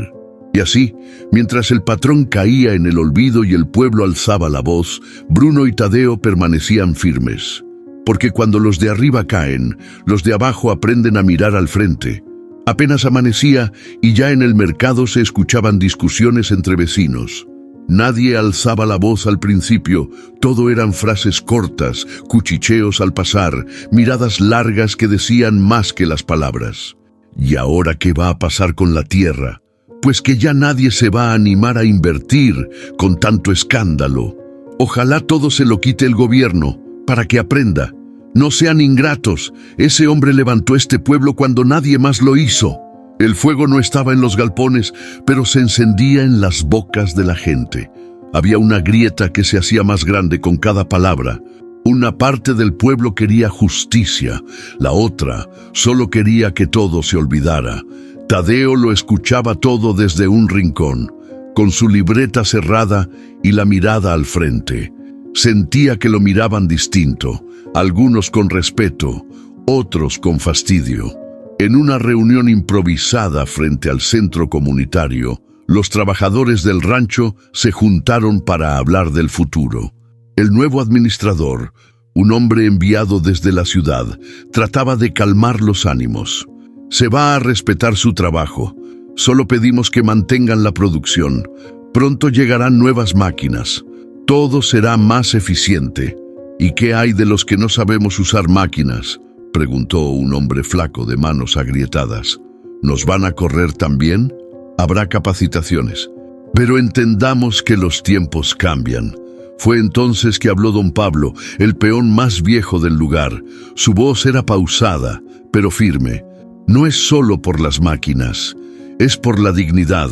Y así, mientras el patrón caía en el olvido y el pueblo alzaba la voz, Bruno y Tadeo permanecían firmes. Porque cuando los de arriba caen, los de abajo aprenden a mirar al frente. Apenas amanecía y ya en el mercado se escuchaban discusiones entre vecinos. Nadie alzaba la voz al principio, todo eran frases cortas, cuchicheos al pasar, miradas largas que decían más que las palabras. ¿Y ahora qué va a pasar con la tierra? Pues que ya nadie se va a animar a invertir con tanto escándalo. Ojalá todo se lo quite el gobierno, para que aprenda. No sean ingratos, ese hombre levantó este pueblo cuando nadie más lo hizo. El fuego no estaba en los galpones, pero se encendía en las bocas de la gente. Había una grieta que se hacía más grande con cada palabra. Una parte del pueblo quería justicia, la otra solo quería que todo se olvidara. Tadeo lo escuchaba todo desde un rincón, con su libreta cerrada y la mirada al frente. Sentía que lo miraban distinto, algunos con respeto, otros con fastidio. En una reunión improvisada frente al centro comunitario, los trabajadores del rancho se juntaron para hablar del futuro. El nuevo administrador, un hombre enviado desde la ciudad, trataba de calmar los ánimos. Se va a respetar su trabajo. Solo pedimos que mantengan la producción. Pronto llegarán nuevas máquinas. Todo será más eficiente. ¿Y qué hay de los que no sabemos usar máquinas?, preguntó un hombre flaco de manos agrietadas. ¿Nos van a correr también? Habrá capacitaciones. Pero entendamos que los tiempos cambian. Fue entonces que habló don Pablo, el peón más viejo del lugar. Su voz era pausada, pero firme. No es solo por las máquinas, es por la dignidad.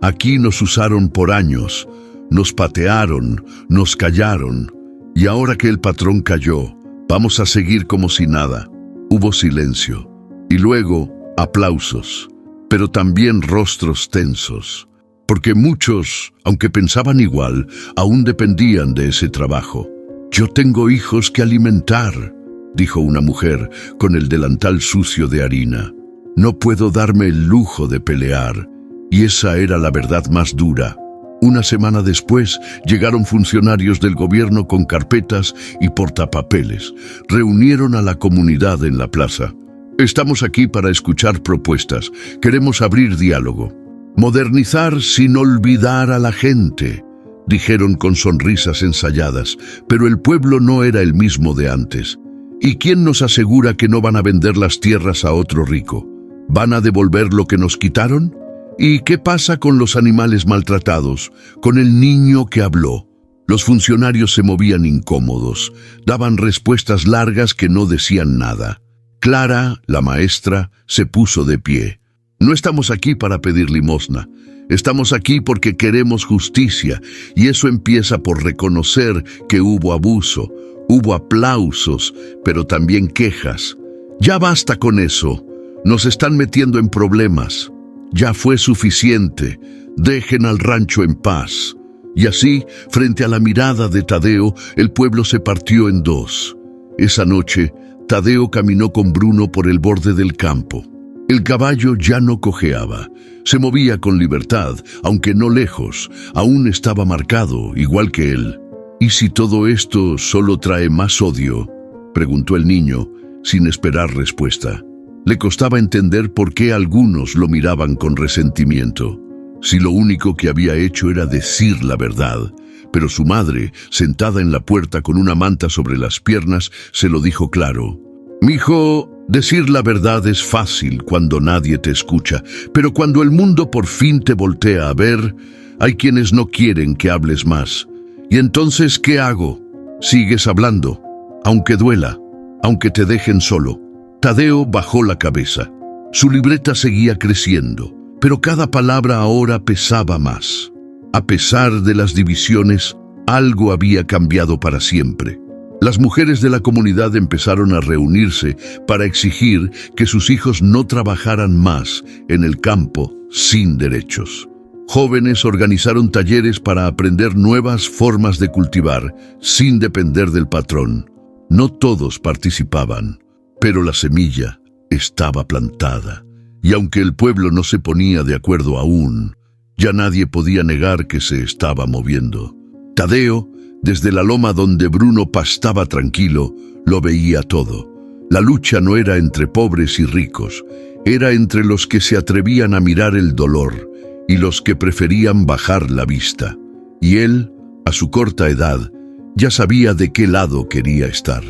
Aquí nos usaron por años, nos patearon, nos callaron. Y ahora que el patrón cayó, vamos a seguir como si nada. Hubo silencio, y luego aplausos, pero también rostros tensos, porque muchos, aunque pensaban igual, aún dependían de ese trabajo. «Yo tengo hijos que alimentar», dijo una mujer con el delantal sucio de harina. «No puedo darme el lujo de pelear», y esa era la verdad más dura. Una semana después llegaron funcionarios del gobierno con carpetas y portapapeles. Reunieron a la comunidad en la plaza. «Estamos aquí para escuchar propuestas. Queremos abrir diálogo. Modernizar sin olvidar a la gente», dijeron con sonrisas ensayadas, pero el pueblo no era el mismo de antes. ¿Y quién nos asegura que no van a vender las tierras a otro rico? ¿Van a devolver lo que nos quitaron? ¿Y qué pasa con los animales maltratados? ¿Con el niño que habló? Los funcionarios se movían incómodos, daban respuestas largas que no decían nada. Clara, la maestra, se puso de pie. «No estamos aquí para pedir limosna. Estamos aquí porque queremos justicia, y eso empieza por reconocer que hubo abuso, hubo aplausos, pero también quejas. Ya basta con eso. Nos están metiendo en problemas. Ya fue suficiente. Dejen al rancho en paz». Y así, frente a la mirada de Tadeo, el pueblo se partió en dos. Esa noche, Tadeo caminó con Bruno por el borde del campo. El caballo ya no cojeaba. Se movía con libertad, aunque no lejos. Aún estaba marcado, igual que él. «¿Y si todo esto solo trae más odio?», preguntó el niño, sin esperar respuesta. Le costaba entender por qué algunos lo miraban con resentimiento. Si lo único que había hecho era decir la verdad. Pero su madre, sentada en la puerta con una manta sobre las piernas, se lo dijo claro. «Mijo, decir la verdad es fácil cuando nadie te escucha, pero cuando el mundo por fin te voltea a ver, hay quienes no quieren que hables más. ¿Y entonces qué hago? Sigues hablando, aunque duela, aunque te dejen solo». Tadeo bajó la cabeza. Su libreta seguía creciendo, pero cada palabra ahora pesaba más. A pesar de las divisiones, algo había cambiado para siempre. Las mujeres de la comunidad empezaron a reunirse para exigir que sus hijos no trabajaran más en el campo sin derechos. Jóvenes organizaron talleres para aprender nuevas formas de cultivar sin depender del patrón. No todos participaban, pero la semilla estaba plantada. Y aunque el pueblo no se ponía de acuerdo aún, ya nadie podía negar que se estaba moviendo. Tadeo, desde la loma donde Bruno pastaba tranquilo, lo veía todo. La lucha no era entre pobres y ricos, era entre los que se atrevían a mirar el dolor y los que preferían bajar la vista. Y él, a su corta edad, ya sabía de qué lado quería estar.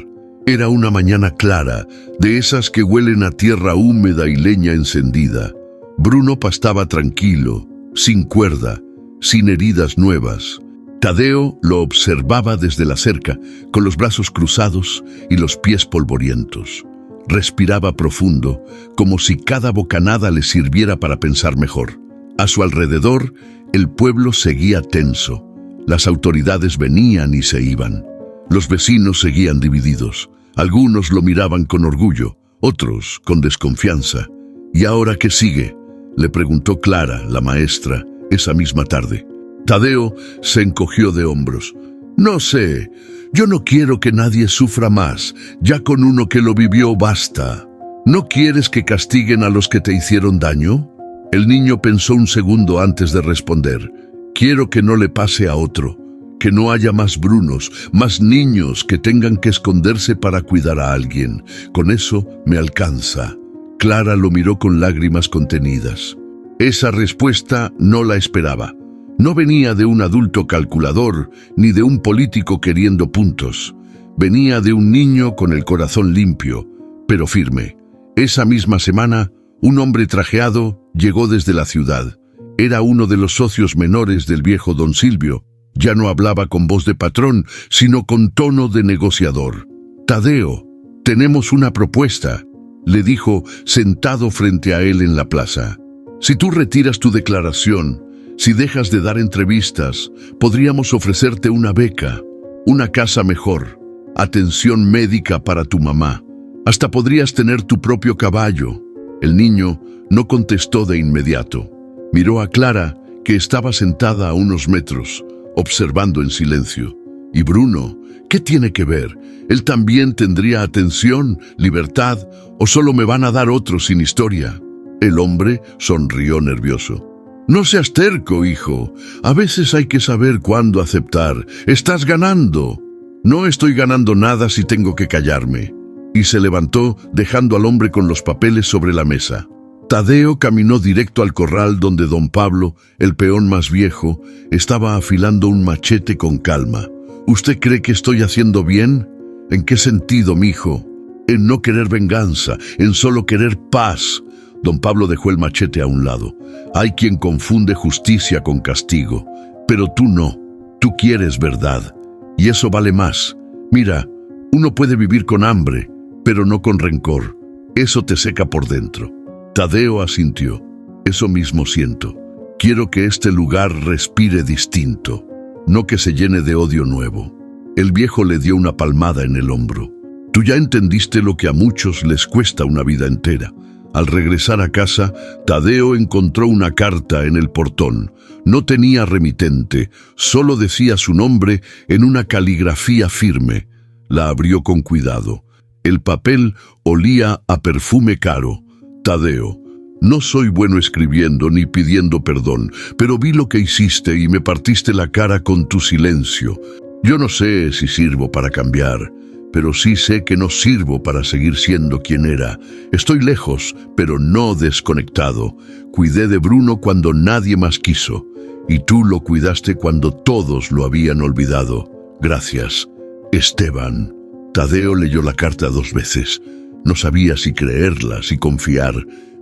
Era una mañana clara, de esas que huelen a tierra húmeda y leña encendida. Bruno pastaba tranquilo, sin cuerda, sin heridas nuevas. Tadeo lo observaba desde la cerca, con los brazos cruzados y los pies polvorientos. Respiraba profundo, como si cada bocanada le sirviera para pensar mejor. A su alrededor, el pueblo seguía tenso. Las autoridades venían y se iban. Los vecinos seguían divididos. Algunos lo miraban con orgullo, otros con desconfianza. ¿Y ahora qué sigue?, le preguntó Clara, la maestra, esa misma tarde. Tadeo se encogió de hombros. No sé, yo no quiero que nadie sufra más. Ya con uno que lo vivió basta. ¿No quieres que castiguen a los que te hicieron daño? El niño pensó un segundo antes de responder. Quiero que no le pase a otro, que no haya más Brunos, más niños que tengan que esconderse para cuidar a alguien. Con eso me alcanza. Clara lo miró con lágrimas contenidas. Esa respuesta no la esperaba. No venía de un adulto calculador, ni de un político queriendo puntos. Venía de un niño con el corazón limpio, pero firme. Esa misma semana, un hombre trajeado llegó desde la ciudad. Era uno de los socios menores del viejo don Silvio. Ya no hablaba con voz de patrón, sino con tono de negociador. Tadeo, tenemos una propuesta, le dijo sentado frente a él en la plaza. Si tú retiras tu declaración, si dejas de dar entrevistas, podríamos ofrecerte una beca, una casa mejor, atención médica para tu mamá. Hasta podrías tener tu propio caballo. El niño no contestó de inmediato. Miró a Clara, que estaba sentada a unos metros, observando en silencio. ¿Y Bruno? ¿Qué tiene que ver? ¿Él también tendría atención, libertad, o solo me van a dar otro sin historia? El hombre sonrió nervioso. No seas terco, hijo. A veces hay que saber cuándo aceptar. Estás ganando. No estoy ganando nada si tengo que callarme. Y se levantó, dejando al hombre con los papeles sobre la mesa. Tadeo caminó directo al corral donde don Pablo, el peón más viejo, estaba afilando un machete con calma. ¿Usted cree que estoy haciendo bien? ¿En qué sentido, mijo? En no querer venganza, en solo querer paz. Don Pablo dejó el machete a un lado. Hay quien confunde justicia con castigo, pero tú no. Tú quieres verdad, y eso vale más. Mira, uno puede vivir con hambre, pero no con rencor. Eso te seca por dentro. Tadeo asintió. Eso mismo siento. Quiero que este lugar respire distinto, no que se llene de odio nuevo. El viejo le dio una palmada en el hombro. Tú ya entendiste lo que a muchos les cuesta una vida entera. Al regresar a casa, Tadeo encontró una carta en el portón. No tenía remitente, solo decía su nombre en una caligrafía firme. La abrió con cuidado. El papel olía a perfume caro. Tadeo, no soy bueno escribiendo ni pidiendo perdón, pero vi lo que hiciste y me partiste la cara con tu silencio. Yo no sé si sirvo para cambiar, pero sí sé que no sirvo para seguir siendo quien era. Estoy lejos, pero no desconectado. Cuidé de Bruno cuando nadie más quiso, y tú lo cuidaste cuando todos lo habían olvidado. Gracias, Esteban. Tadeo leyó la carta 2 veces. No sabía si creerla, si confiar,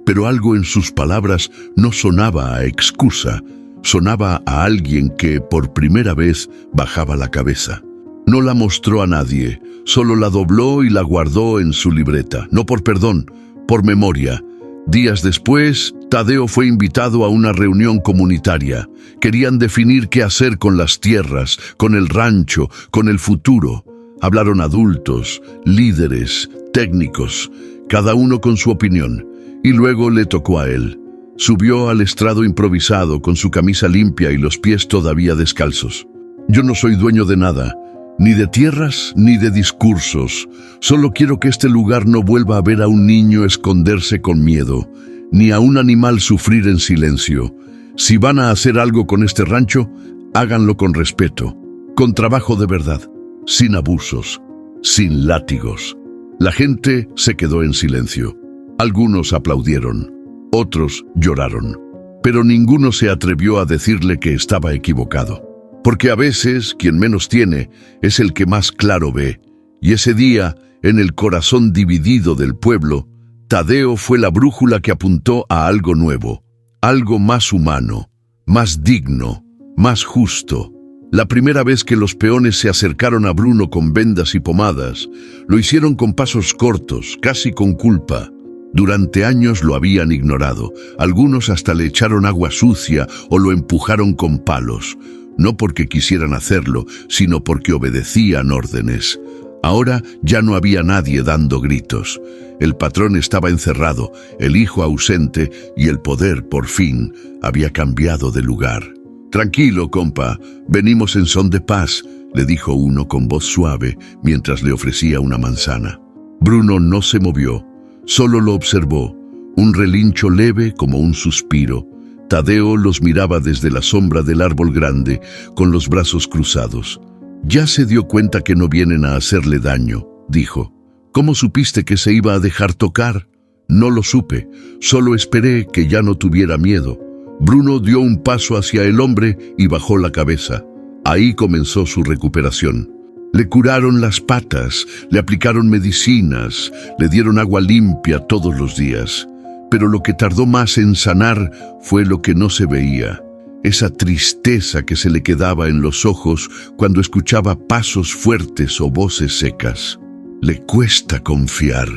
pero algo en sus palabras no sonaba a excusa, sonaba a alguien que por primera vez bajaba la cabeza. No la mostró a nadie, solo la dobló y la guardó en su libreta, no por perdón, por memoria. Días después, Tadeo fue invitado a una reunión comunitaria. Querían definir qué hacer con las tierras, con el rancho, con el futuro. Hablaron adultos, líderes, técnicos, cada uno con su opinión, y luego le tocó a él. Subió al estrado improvisado con su camisa limpia y los pies todavía descalzos. Yo no soy dueño de nada, ni de tierras ni de discursos. Solo quiero que este lugar no vuelva a ver a un niño esconderse con miedo, ni a un animal sufrir en silencio. Si van a hacer algo con este rancho, háganlo con respeto, con trabajo de verdad, sin abusos, sin látigos. La gente se quedó en silencio. Algunos aplaudieron, otros lloraron, pero ninguno se atrevió a decirle que estaba equivocado. Porque a veces quien menos tiene es el que más claro ve. Y ese día, en el corazón dividido del pueblo, Tadeo fue la brújula que apuntó a algo nuevo, algo más humano, más digno, más justo. La primera vez que los peones se acercaron a Bruno con vendas y pomadas, lo hicieron con pasos cortos, casi con culpa. Durante años lo habían ignorado, algunos hasta le echaron agua sucia o lo empujaron con palos. no porque quisieran hacerlo, sino porque obedecían órdenes. Ahora ya no había nadie dando gritos. El patrón estaba encerrado, el hijo ausente y el poder, por fin, había cambiado de lugar. «Tranquilo, compa, venimos en son de paz», le dijo uno con voz suave mientras le ofrecía una manzana. Bruno no se movió, solo lo observó, un relincho leve como un suspiro. Tadeo los miraba desde la sombra del árbol grande, con los brazos cruzados. «Ya se dio cuenta que no vienen a hacerle daño», dijo. «¿Cómo supiste que se iba a dejar tocar?» «No lo supe, solo esperé que ya no tuviera miedo». Bruno dio un paso hacia el hombre y bajó la cabeza. Ahí comenzó su recuperación. Le curaron las patas, le aplicaron medicinas, le dieron agua limpia todos los días. Pero lo que tardó más en sanar fue lo que no se veía. Esa tristeza que se le quedaba en los ojos cuando escuchaba pasos fuertes o voces secas. «Le cuesta confiar»,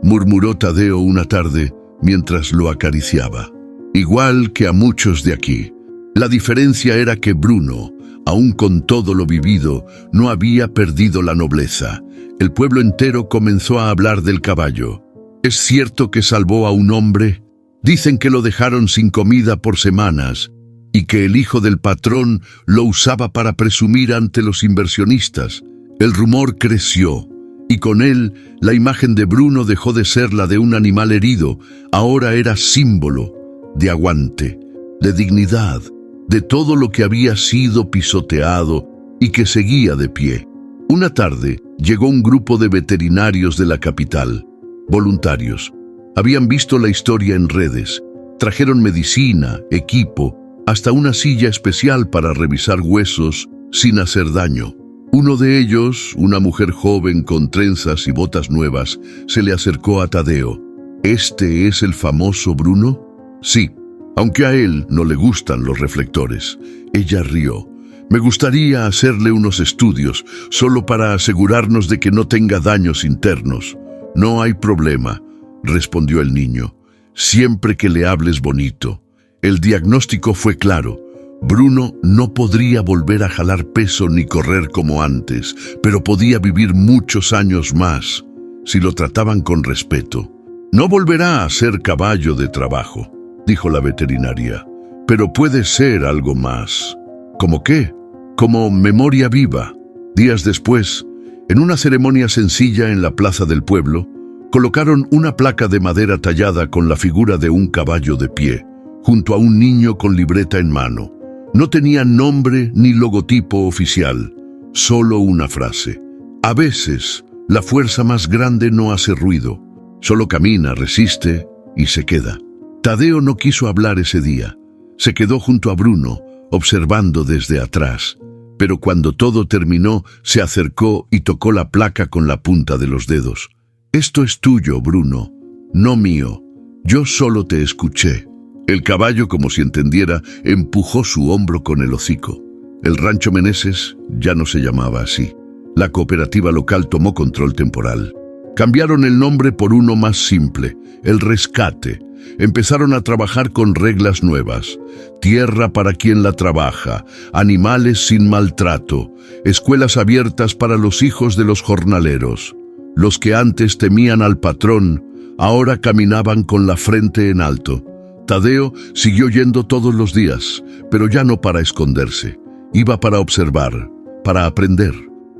murmuró Tadeo una tarde mientras lo acariciaba. Igual que a muchos de aquí. La diferencia era que Bruno, aun con todo lo vivido, no había perdido la nobleza. El pueblo entero comenzó a hablar del caballo. ¿Es cierto que salvó a un hombre? Dicen que lo dejaron sin comida por semanas y que el hijo del patrón lo usaba para presumir ante los inversionistas. El rumor creció y con él la imagen de Bruno dejó de ser la de un animal herido. Ahora era símbolo de aguante, de dignidad, de todo lo que había sido pisoteado y que seguía de pie. Una tarde llegó un grupo de veterinarios de la capital, voluntarios. Habían visto la historia en redes, trajeron medicina, equipo, hasta una silla especial para revisar huesos sin hacer daño. Uno de ellos, una mujer joven con trenzas y botas nuevas, se le acercó a Tadeo. «¿Este es el famoso Bruno?» «Sí, aunque a él no le gustan los reflectores». Ella rió. «Me gustaría hacerle unos estudios, solo para asegurarnos de que no tenga daños internos». «No hay problema», respondió el niño, «siempre que le hables bonito». El diagnóstico fue claro. Bruno no podría volver a jalar peso ni correr como antes, pero podía vivir muchos años más, si lo trataban con respeto. «No volverá a ser caballo de trabajo», dijo la veterinaria, «pero puede ser algo más». ¿Cómo qué? Como memoria viva. Días después, en una ceremonia sencilla en la plaza del pueblo, colocaron una placa de madera tallada con la figura de un caballo de pie, junto a un niño con libreta en mano. No tenía nombre ni logotipo oficial, solo una frase. «A veces, la fuerza más grande no hace ruido, solo camina, resiste y se queda». Tadeo no quiso hablar ese día. Se quedó junto a Bruno, observando desde atrás. Pero cuando todo terminó, se acercó y tocó la placa con la punta de los dedos. «Esto es tuyo, Bruno, no mío. Yo solo te escuché». El caballo, como si entendiera, empujó su hombro con el hocico. El rancho Meneses ya no se llamaba así. La cooperativa local tomó control temporal. Cambiaron el nombre por uno más simple, El Rescate. Empezaron a trabajar con reglas nuevas. Tierra para quien la trabaja, animales sin maltrato, escuelas abiertas para los hijos de los jornaleros. Los que antes temían al patrón, ahora caminaban con la frente en alto. Tadeo siguió yendo todos los días, pero ya no para esconderse. Iba para observar, para aprender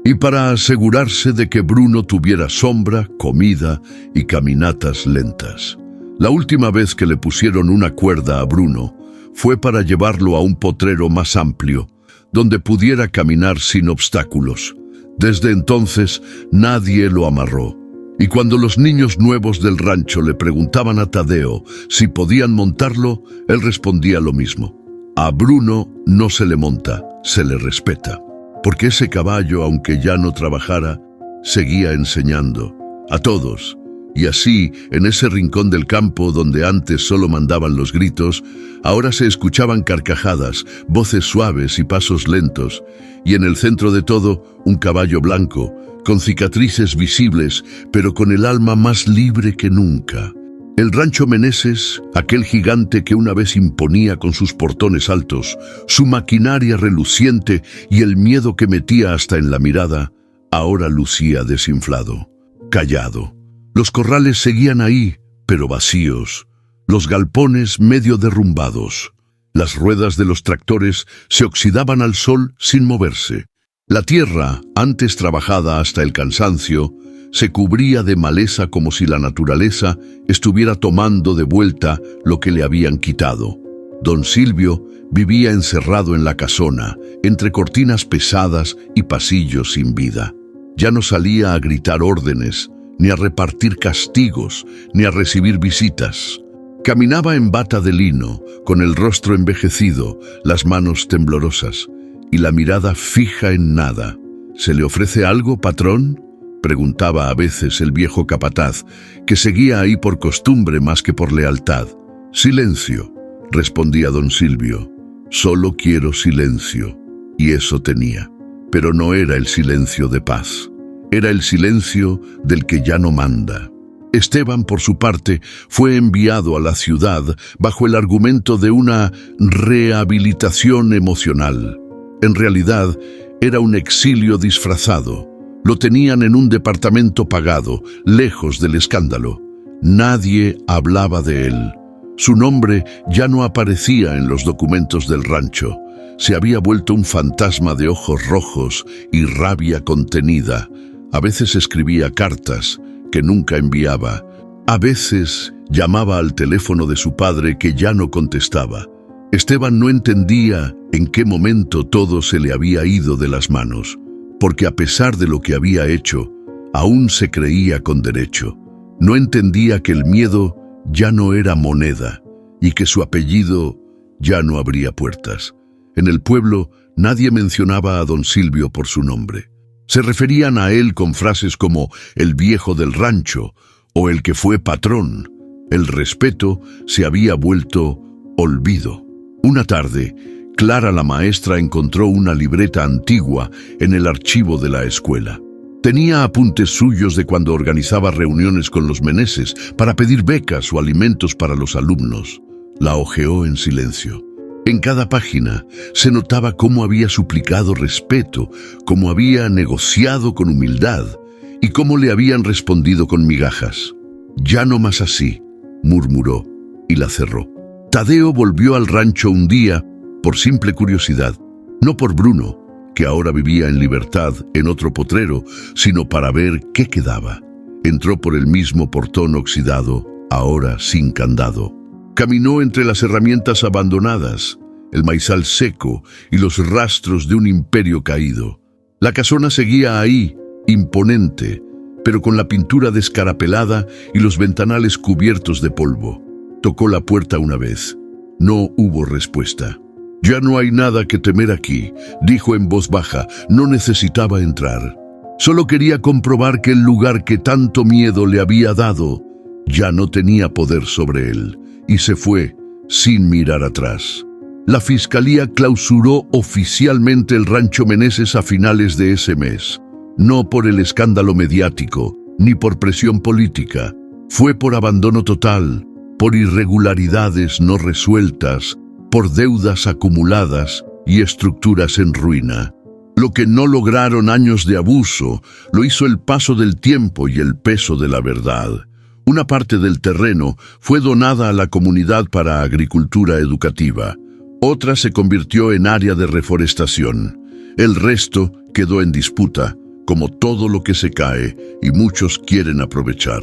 y para asegurarse de que Bruno tuviera sombra, comida y caminatas lentas. La última vez que le pusieron una cuerda a Bruno fue para llevarlo a un potrero más amplio, donde pudiera caminar sin obstáculos. Desde entonces nadie lo amarró. Y cuando los niños nuevos del rancho le preguntaban a Tadeo si podían montarlo, él respondía lo mismo. A Bruno no se le monta, se le respeta. Porque ese caballo, aunque ya no trabajara, seguía enseñando a todos. Y así, en ese rincón del campo donde antes solo mandaban los gritos, ahora se escuchaban carcajadas, voces suaves y pasos lentos. Y en el centro de todo, un caballo blanco, con cicatrices visibles, pero con el alma más libre que nunca. El rancho Meneses, aquel gigante que una vez imponía con sus portones altos, su maquinaria reluciente y el miedo que metía hasta en la mirada, ahora lucía desinflado, callado. Los corrales seguían ahí, pero vacíos, los galpones medio derrumbados. Las ruedas de los tractores se oxidaban al sol sin moverse. La tierra, antes trabajada hasta el cansancio, se cubría de maleza como si la naturaleza estuviera tomando de vuelta lo que le habían quitado. Don Silvio vivía encerrado en la casona, entre cortinas pesadas y pasillos sin vida. Ya no salía a gritar órdenes, ni a repartir castigos, ni a recibir visitas. Caminaba en bata de lino, con el rostro envejecido, las manos temblorosas y la mirada fija en nada. ¿Se le ofrece algo, patrón?, preguntaba a veces el viejo capataz, que seguía ahí por costumbre más que por lealtad. «Silencio», respondía don Silvio. «Solo quiero silencio». Y eso tenía. Pero no era el silencio de paz. Era el silencio del que ya no manda. Esteban, por su parte, fue enviado a la ciudad bajo el argumento de una rehabilitación emocional. En realidad, era un exilio disfrazado. Lo tenían en un departamento pagado, lejos del escándalo. Nadie hablaba de él. Su nombre ya no aparecía en los documentos del rancho. Se había vuelto un fantasma de ojos rojos y rabia contenida. A veces escribía cartas que nunca enviaba. A veces llamaba al teléfono de su padre que ya no contestaba. Esteban no entendía en qué momento todo se le había ido de las manos, porque a pesar de lo que había hecho, aún se creía con derecho. No entendía que el miedo ya no era moneda y que su apellido ya no abría puertas. En el pueblo nadie mencionaba a don Silvio por su nombre. Se referían a él con frases como «el viejo del rancho» o «el que fue patrón». El respeto se había vuelto olvido. Una tarde, Clara la maestra encontró una libreta antigua en el archivo de la escuela. Tenía apuntes suyos de cuando organizaba reuniones con los Meneses para pedir becas o alimentos para los alumnos. La hojeó en silencio. En cada página se notaba cómo había suplicado respeto, cómo había negociado con humildad y cómo le habían respondido con migajas. «Ya no más así», murmuró y la cerró. Tadeo volvió al rancho un día por simple curiosidad, no por Bruno, que ahora vivía en libertad en otro potrero, sino para ver qué quedaba. Entró por el mismo portón oxidado, ahora sin candado. Caminó entre las herramientas abandonadas, el maizal seco y los rastros de un imperio caído. La casona seguía ahí, imponente, pero con la pintura descarapelada y los ventanales cubiertos de polvo. Tocó la puerta una vez. No hubo respuesta. «Ya no hay nada que temer aquí», dijo en voz baja. No necesitaba entrar. Solo quería comprobar que el lugar que tanto miedo le había dado ya no tenía poder sobre él, y se fue sin mirar atrás. La fiscalía clausuró oficialmente el rancho Meneses a finales de ese mes. No por el escándalo mediático, ni por presión política. Fue por abandono total, por irregularidades no resueltas, por deudas acumuladas y estructuras en ruina. Lo que no lograron años de abuso, lo hizo el paso del tiempo y el peso de la verdad. Una parte del terreno fue donada a la comunidad para agricultura educativa. Otra se convirtió en área de reforestación. El resto quedó en disputa, como todo lo que se cae, y muchos quieren aprovechar.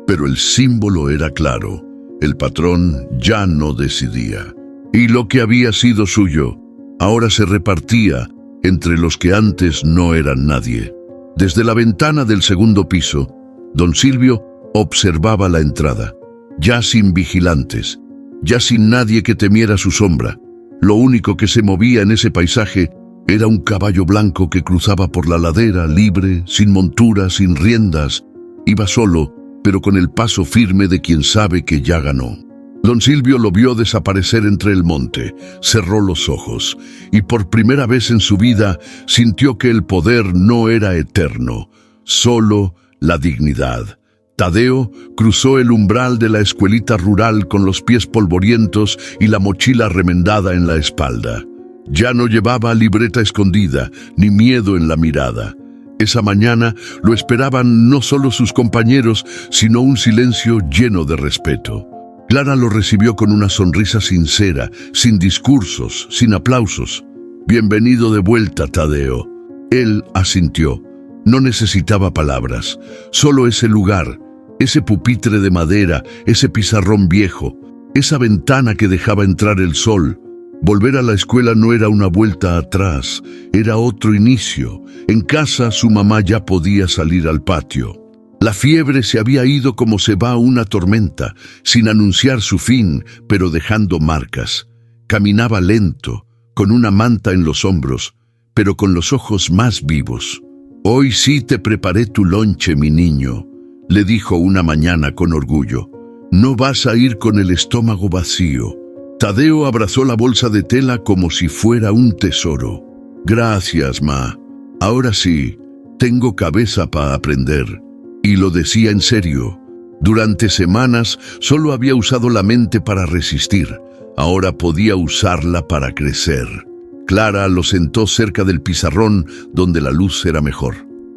Pero el símbolo era claro. El patrón ya no decidía. Y lo que había sido suyo, ahora se repartía entre los que antes no eran nadie. Desde la ventana del segundo piso, don Silvio observaba la entrada, ya sin vigilantes, ya sin nadie que temiera su sombra. Lo único que se movía en ese paisaje era un caballo blanco que cruzaba por la ladera, libre, sin montura, sin riendas. Iba solo, pero con el paso firme de quien sabe que ya ganó. Don Silvio lo vio desaparecer entre el monte, cerró los ojos, y por primera vez en su vida sintió que el poder no era eterno, solo la dignidad. Tadeo cruzó el umbral de la escuelita rural con los pies polvorientos y la mochila remendada en la espalda. Ya no llevaba libreta escondida, ni miedo en la mirada. Esa mañana lo esperaban no solo sus compañeros, sino un silencio lleno de respeto. Clara lo recibió con una sonrisa sincera, sin discursos, sin aplausos. «Bienvenido de vuelta, Tadeo». Él asintió. No necesitaba palabras, solo ese lugar, ese pupitre de madera, ese pizarrón viejo, esa ventana que dejaba entrar el sol. Volver a la escuela no era una vuelta atrás, era otro inicio. En casa su mamá ya podía salir al patio. La fiebre se había ido como se va una tormenta, sin anunciar su fin, pero dejando marcas. Caminaba lento, con una manta en los hombros, pero con los ojos más vivos. «Hoy sí te preparé tu lonche, mi niño», le dijo una mañana con orgullo. «No vas a ir con el estómago vacío». Tadeo abrazó la bolsa de tela como si fuera un tesoro. «Gracias, ma. Ahora sí, tengo cabeza para aprender». Y lo decía en serio. Durante semanas solo había usado la mente para resistir. Ahora podía usarla para crecer. Clara lo sentó cerca del pizarrón donde la luz era mejor.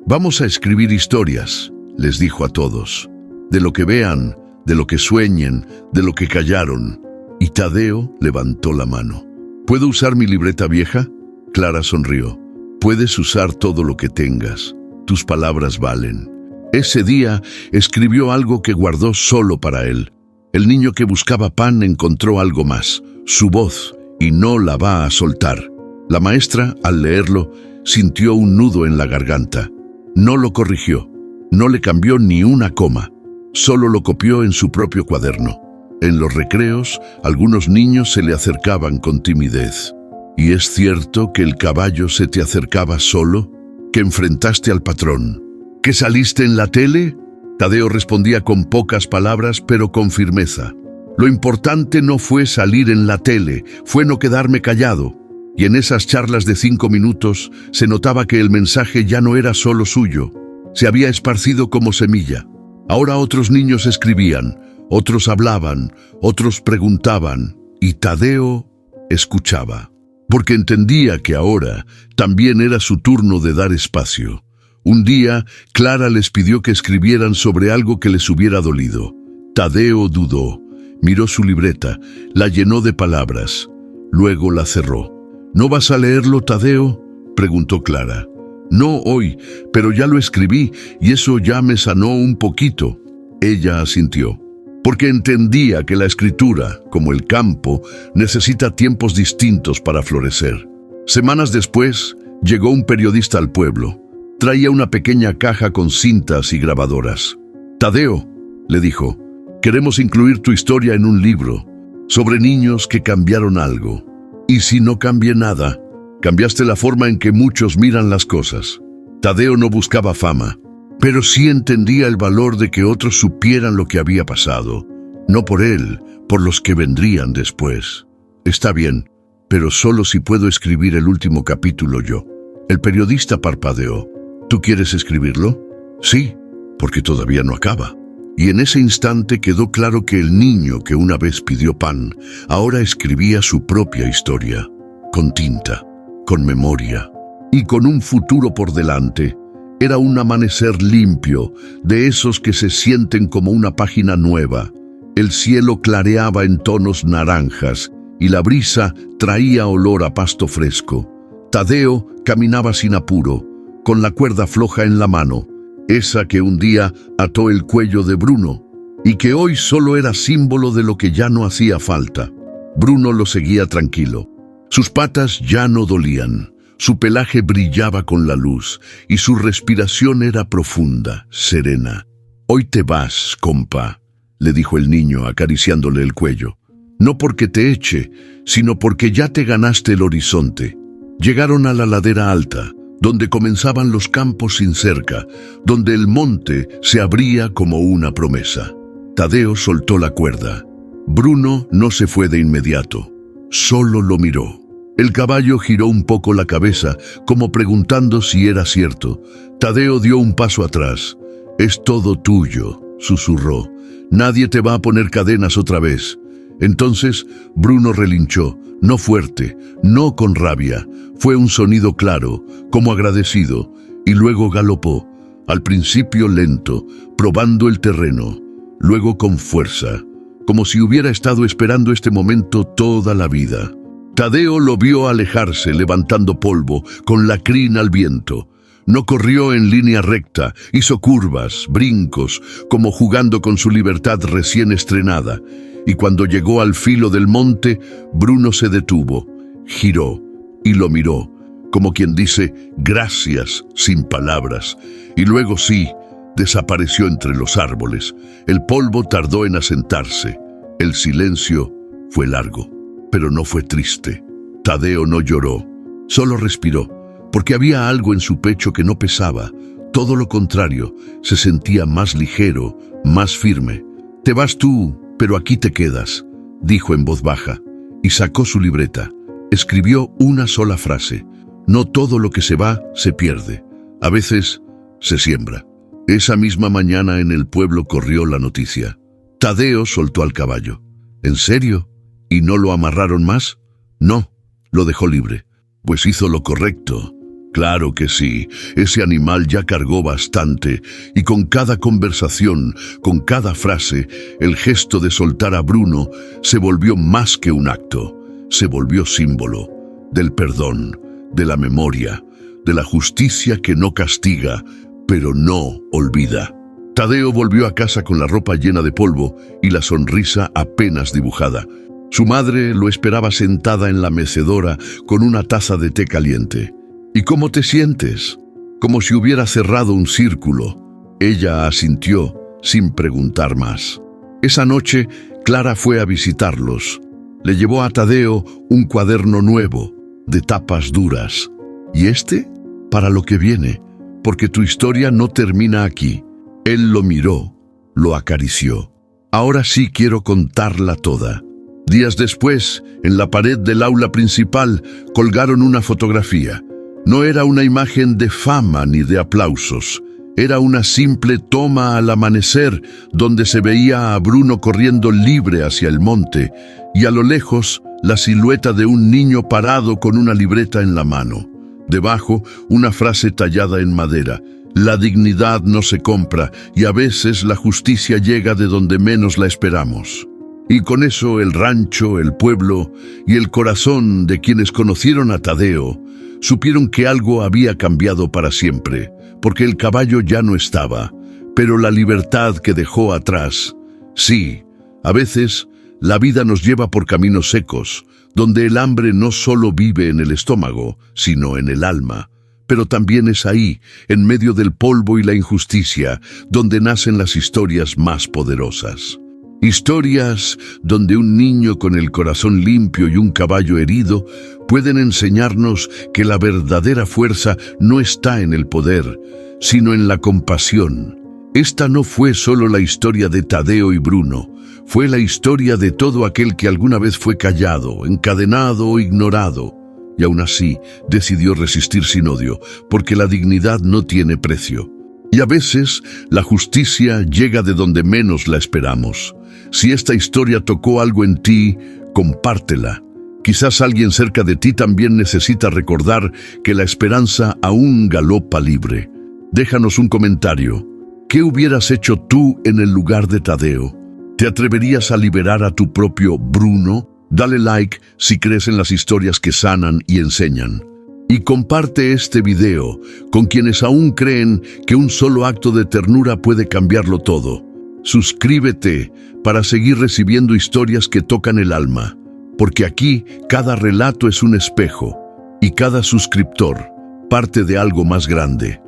«Vamos a escribir historias», les dijo a todos. «De lo que vean, de lo que sueñen, de lo que callaron». Y Tadeo levantó la mano. «¿Puedo usar mi libreta vieja?» Clara sonrió. «Puedes usar todo lo que tengas. Tus palabras valen». Ese día escribió algo que guardó solo para él. El niño que buscaba pan encontró algo más, su voz, y no la va a soltar. La maestra, al leerlo, sintió un nudo en la garganta. No lo corrigió, no le cambió ni una coma, solo lo copió en su propio cuaderno. En los recreos, algunos niños se le acercaban con timidez. «¿Y es cierto que el caballo se te acercaba solo? ¿Que enfrentaste al patrón? ¿Que saliste en la tele?» Tadeo respondía con pocas palabras, pero con firmeza. «Lo importante no fue salir en la tele, fue no quedarme callado». Y en esas charlas de 5 minutos se notaba que el mensaje ya no era solo suyo. Se había esparcido como semilla. Ahora otros niños escribían, otros hablaban, otros preguntaban, y Tadeo escuchaba. Porque entendía que ahora también era su turno de dar espacio. Un día, Clara les pidió que escribieran sobre algo que les hubiera dolido. Tadeo dudó, miró su libreta, la llenó de palabras. Luego la cerró. «¿No vas a leerlo, Tadeo?», preguntó Clara. «No hoy, pero ya lo escribí y eso ya me sanó un poquito». Ella asintió, porque entendía que la escritura, como el campo, necesita tiempos distintos para florecer. Semanas después, llegó un periodista al pueblo. Traía una pequeña caja con cintas y grabadoras. «Tadeo», le dijo, «queremos incluir tu historia en un libro, sobre niños que cambiaron algo. Y si no cambié nada, cambiaste la forma en que muchos miran las cosas». Tadeo no buscaba fama, pero sí entendía el valor de que otros supieran lo que había pasado. No por él, por los que vendrían después. «Está bien, pero solo si puedo escribir el último capítulo yo». El periodista parpadeó. «¿Tú quieres escribirlo?» «Sí, porque todavía no acaba». Y en ese instante quedó claro que el niño que una vez pidió pan, ahora escribía su propia historia, con tinta, con memoria y con un futuro por delante. Era un amanecer limpio, de esos que se sienten como una página nueva. El cielo clareaba en tonos naranjas y la brisa traía olor a pasto fresco. Tadeo caminaba sin apuro, con la cuerda floja en la mano, esa que un día ató el cuello de Bruno y que hoy solo era símbolo de lo que ya no hacía falta. Bruno lo seguía tranquilo. Sus patas ya no dolían, su pelaje brillaba con la luz y su respiración era profunda, serena. «Hoy te vas, compa», le dijo el niño acariciándole el cuello. «No porque te eche, sino porque ya te ganaste el horizonte». Llegaron a la ladera alta, donde comenzaban los campos sin cerca, donde el monte se abría como una promesa. Tadeo soltó la cuerda. Bruno no se fue de inmediato, solo lo miró. El caballo giró un poco la cabeza, como preguntando si era cierto. Tadeo dio un paso atrás. «Es todo tuyo», susurró. Nadie te va a poner cadenas otra vez. Entonces Bruno relinchó, no fuerte, no con rabia. Fue un sonido claro, como agradecido, y luego galopó, al principio lento, probando el terreno, luego con fuerza, como si hubiera estado esperando este momento toda la vida. Tadeo lo vio alejarse, levantando polvo, con la crin al viento. No corrió en línea recta, hizo curvas, brincos, como jugando con su libertad recién estrenada. Y cuando llegó al filo del monte, Bruno se detuvo, giró y lo miró, como quien dice gracias sin palabras. Y luego sí, desapareció entre los árboles. El polvo tardó en asentarse. El silencio fue largo, pero no fue triste. Tadeo no lloró, solo respiró, porque había algo en su pecho que no pesaba. Todo lo contrario, se sentía más ligero, más firme. Te vas tú, pero aquí te quedas, dijo en voz baja, y sacó su libreta. Escribió una sola frase. No todo lo que se va, se pierde. A veces, se siembra. Esa misma mañana en el pueblo corrió la noticia. Tadeo soltó al caballo. ¿En serio? ¿Y no lo amarraron más? No, lo dejó libre. Pues hizo lo correcto. Claro que sí, ese animal ya cargó bastante, y con cada conversación, con cada frase, el gesto de soltar a Bruno se volvió más que un acto. Se volvió símbolo del perdón, de la memoria, de la justicia que no castiga, pero no olvida. Tadeo volvió a casa con la ropa llena de polvo y la sonrisa apenas dibujada. Su madre lo esperaba sentada en la mecedora con una taza de té caliente. ¿Y cómo te sientes? Como si hubiera cerrado un círculo. Ella asintió sin preguntar más. Esa noche, Clara fue a visitarlos. Le llevó a Tadeo un cuaderno nuevo, de tapas duras. ¿Y este? Para lo que viene, porque tu historia no termina aquí. Él lo miró, lo acarició. Ahora sí quiero contarla toda. Días después, en la pared del aula principal, colgaron una fotografía. No era una imagen de fama ni de aplausos. Era una simple toma al amanecer, donde se veía a Bruno corriendo libre hacia el monte, y a lo lejos, la silueta de un niño parado con una libreta en la mano. Debajo, una frase tallada en madera. La dignidad no se compra, y a veces la justicia llega de donde menos la esperamos. Y con eso el rancho, el pueblo y el corazón de quienes conocieron a Tadeo supieron que algo había cambiado para siempre, porque el caballo ya no estaba, pero la libertad que dejó atrás, sí, a veces la vida nos lleva por caminos secos, donde el hambre no solo vive en el estómago, sino en el alma, pero también es ahí, en medio del polvo y la injusticia, donde nacen las historias más poderosas. Historias donde un niño con el corazón limpio y un caballo herido pueden enseñarnos que la verdadera fuerza no está en el poder, sino en la compasión. Esta no fue solo la historia de Tadeo y Bruno, fue la historia de todo aquel que alguna vez fue callado, encadenado o ignorado, y aún así decidió resistir sin odio, porque la dignidad no tiene precio. Y a veces la justicia llega de donde menos la esperamos. Si esta historia tocó algo en ti, compártela. Quizás alguien cerca de ti también necesita recordar que la esperanza aún galopa libre. Déjanos un comentario. ¿Qué hubieras hecho tú en el lugar de Tadeo? ¿Te atreverías a liberar a tu propio Bruno? Dale like si crees en las historias que sanan y enseñan. Y comparte este video con quienes aún creen que un solo acto de ternura puede cambiarlo todo. Suscríbete para seguir recibiendo historias que tocan el alma, porque aquí cada relato es un espejo y cada suscriptor parte de algo más grande.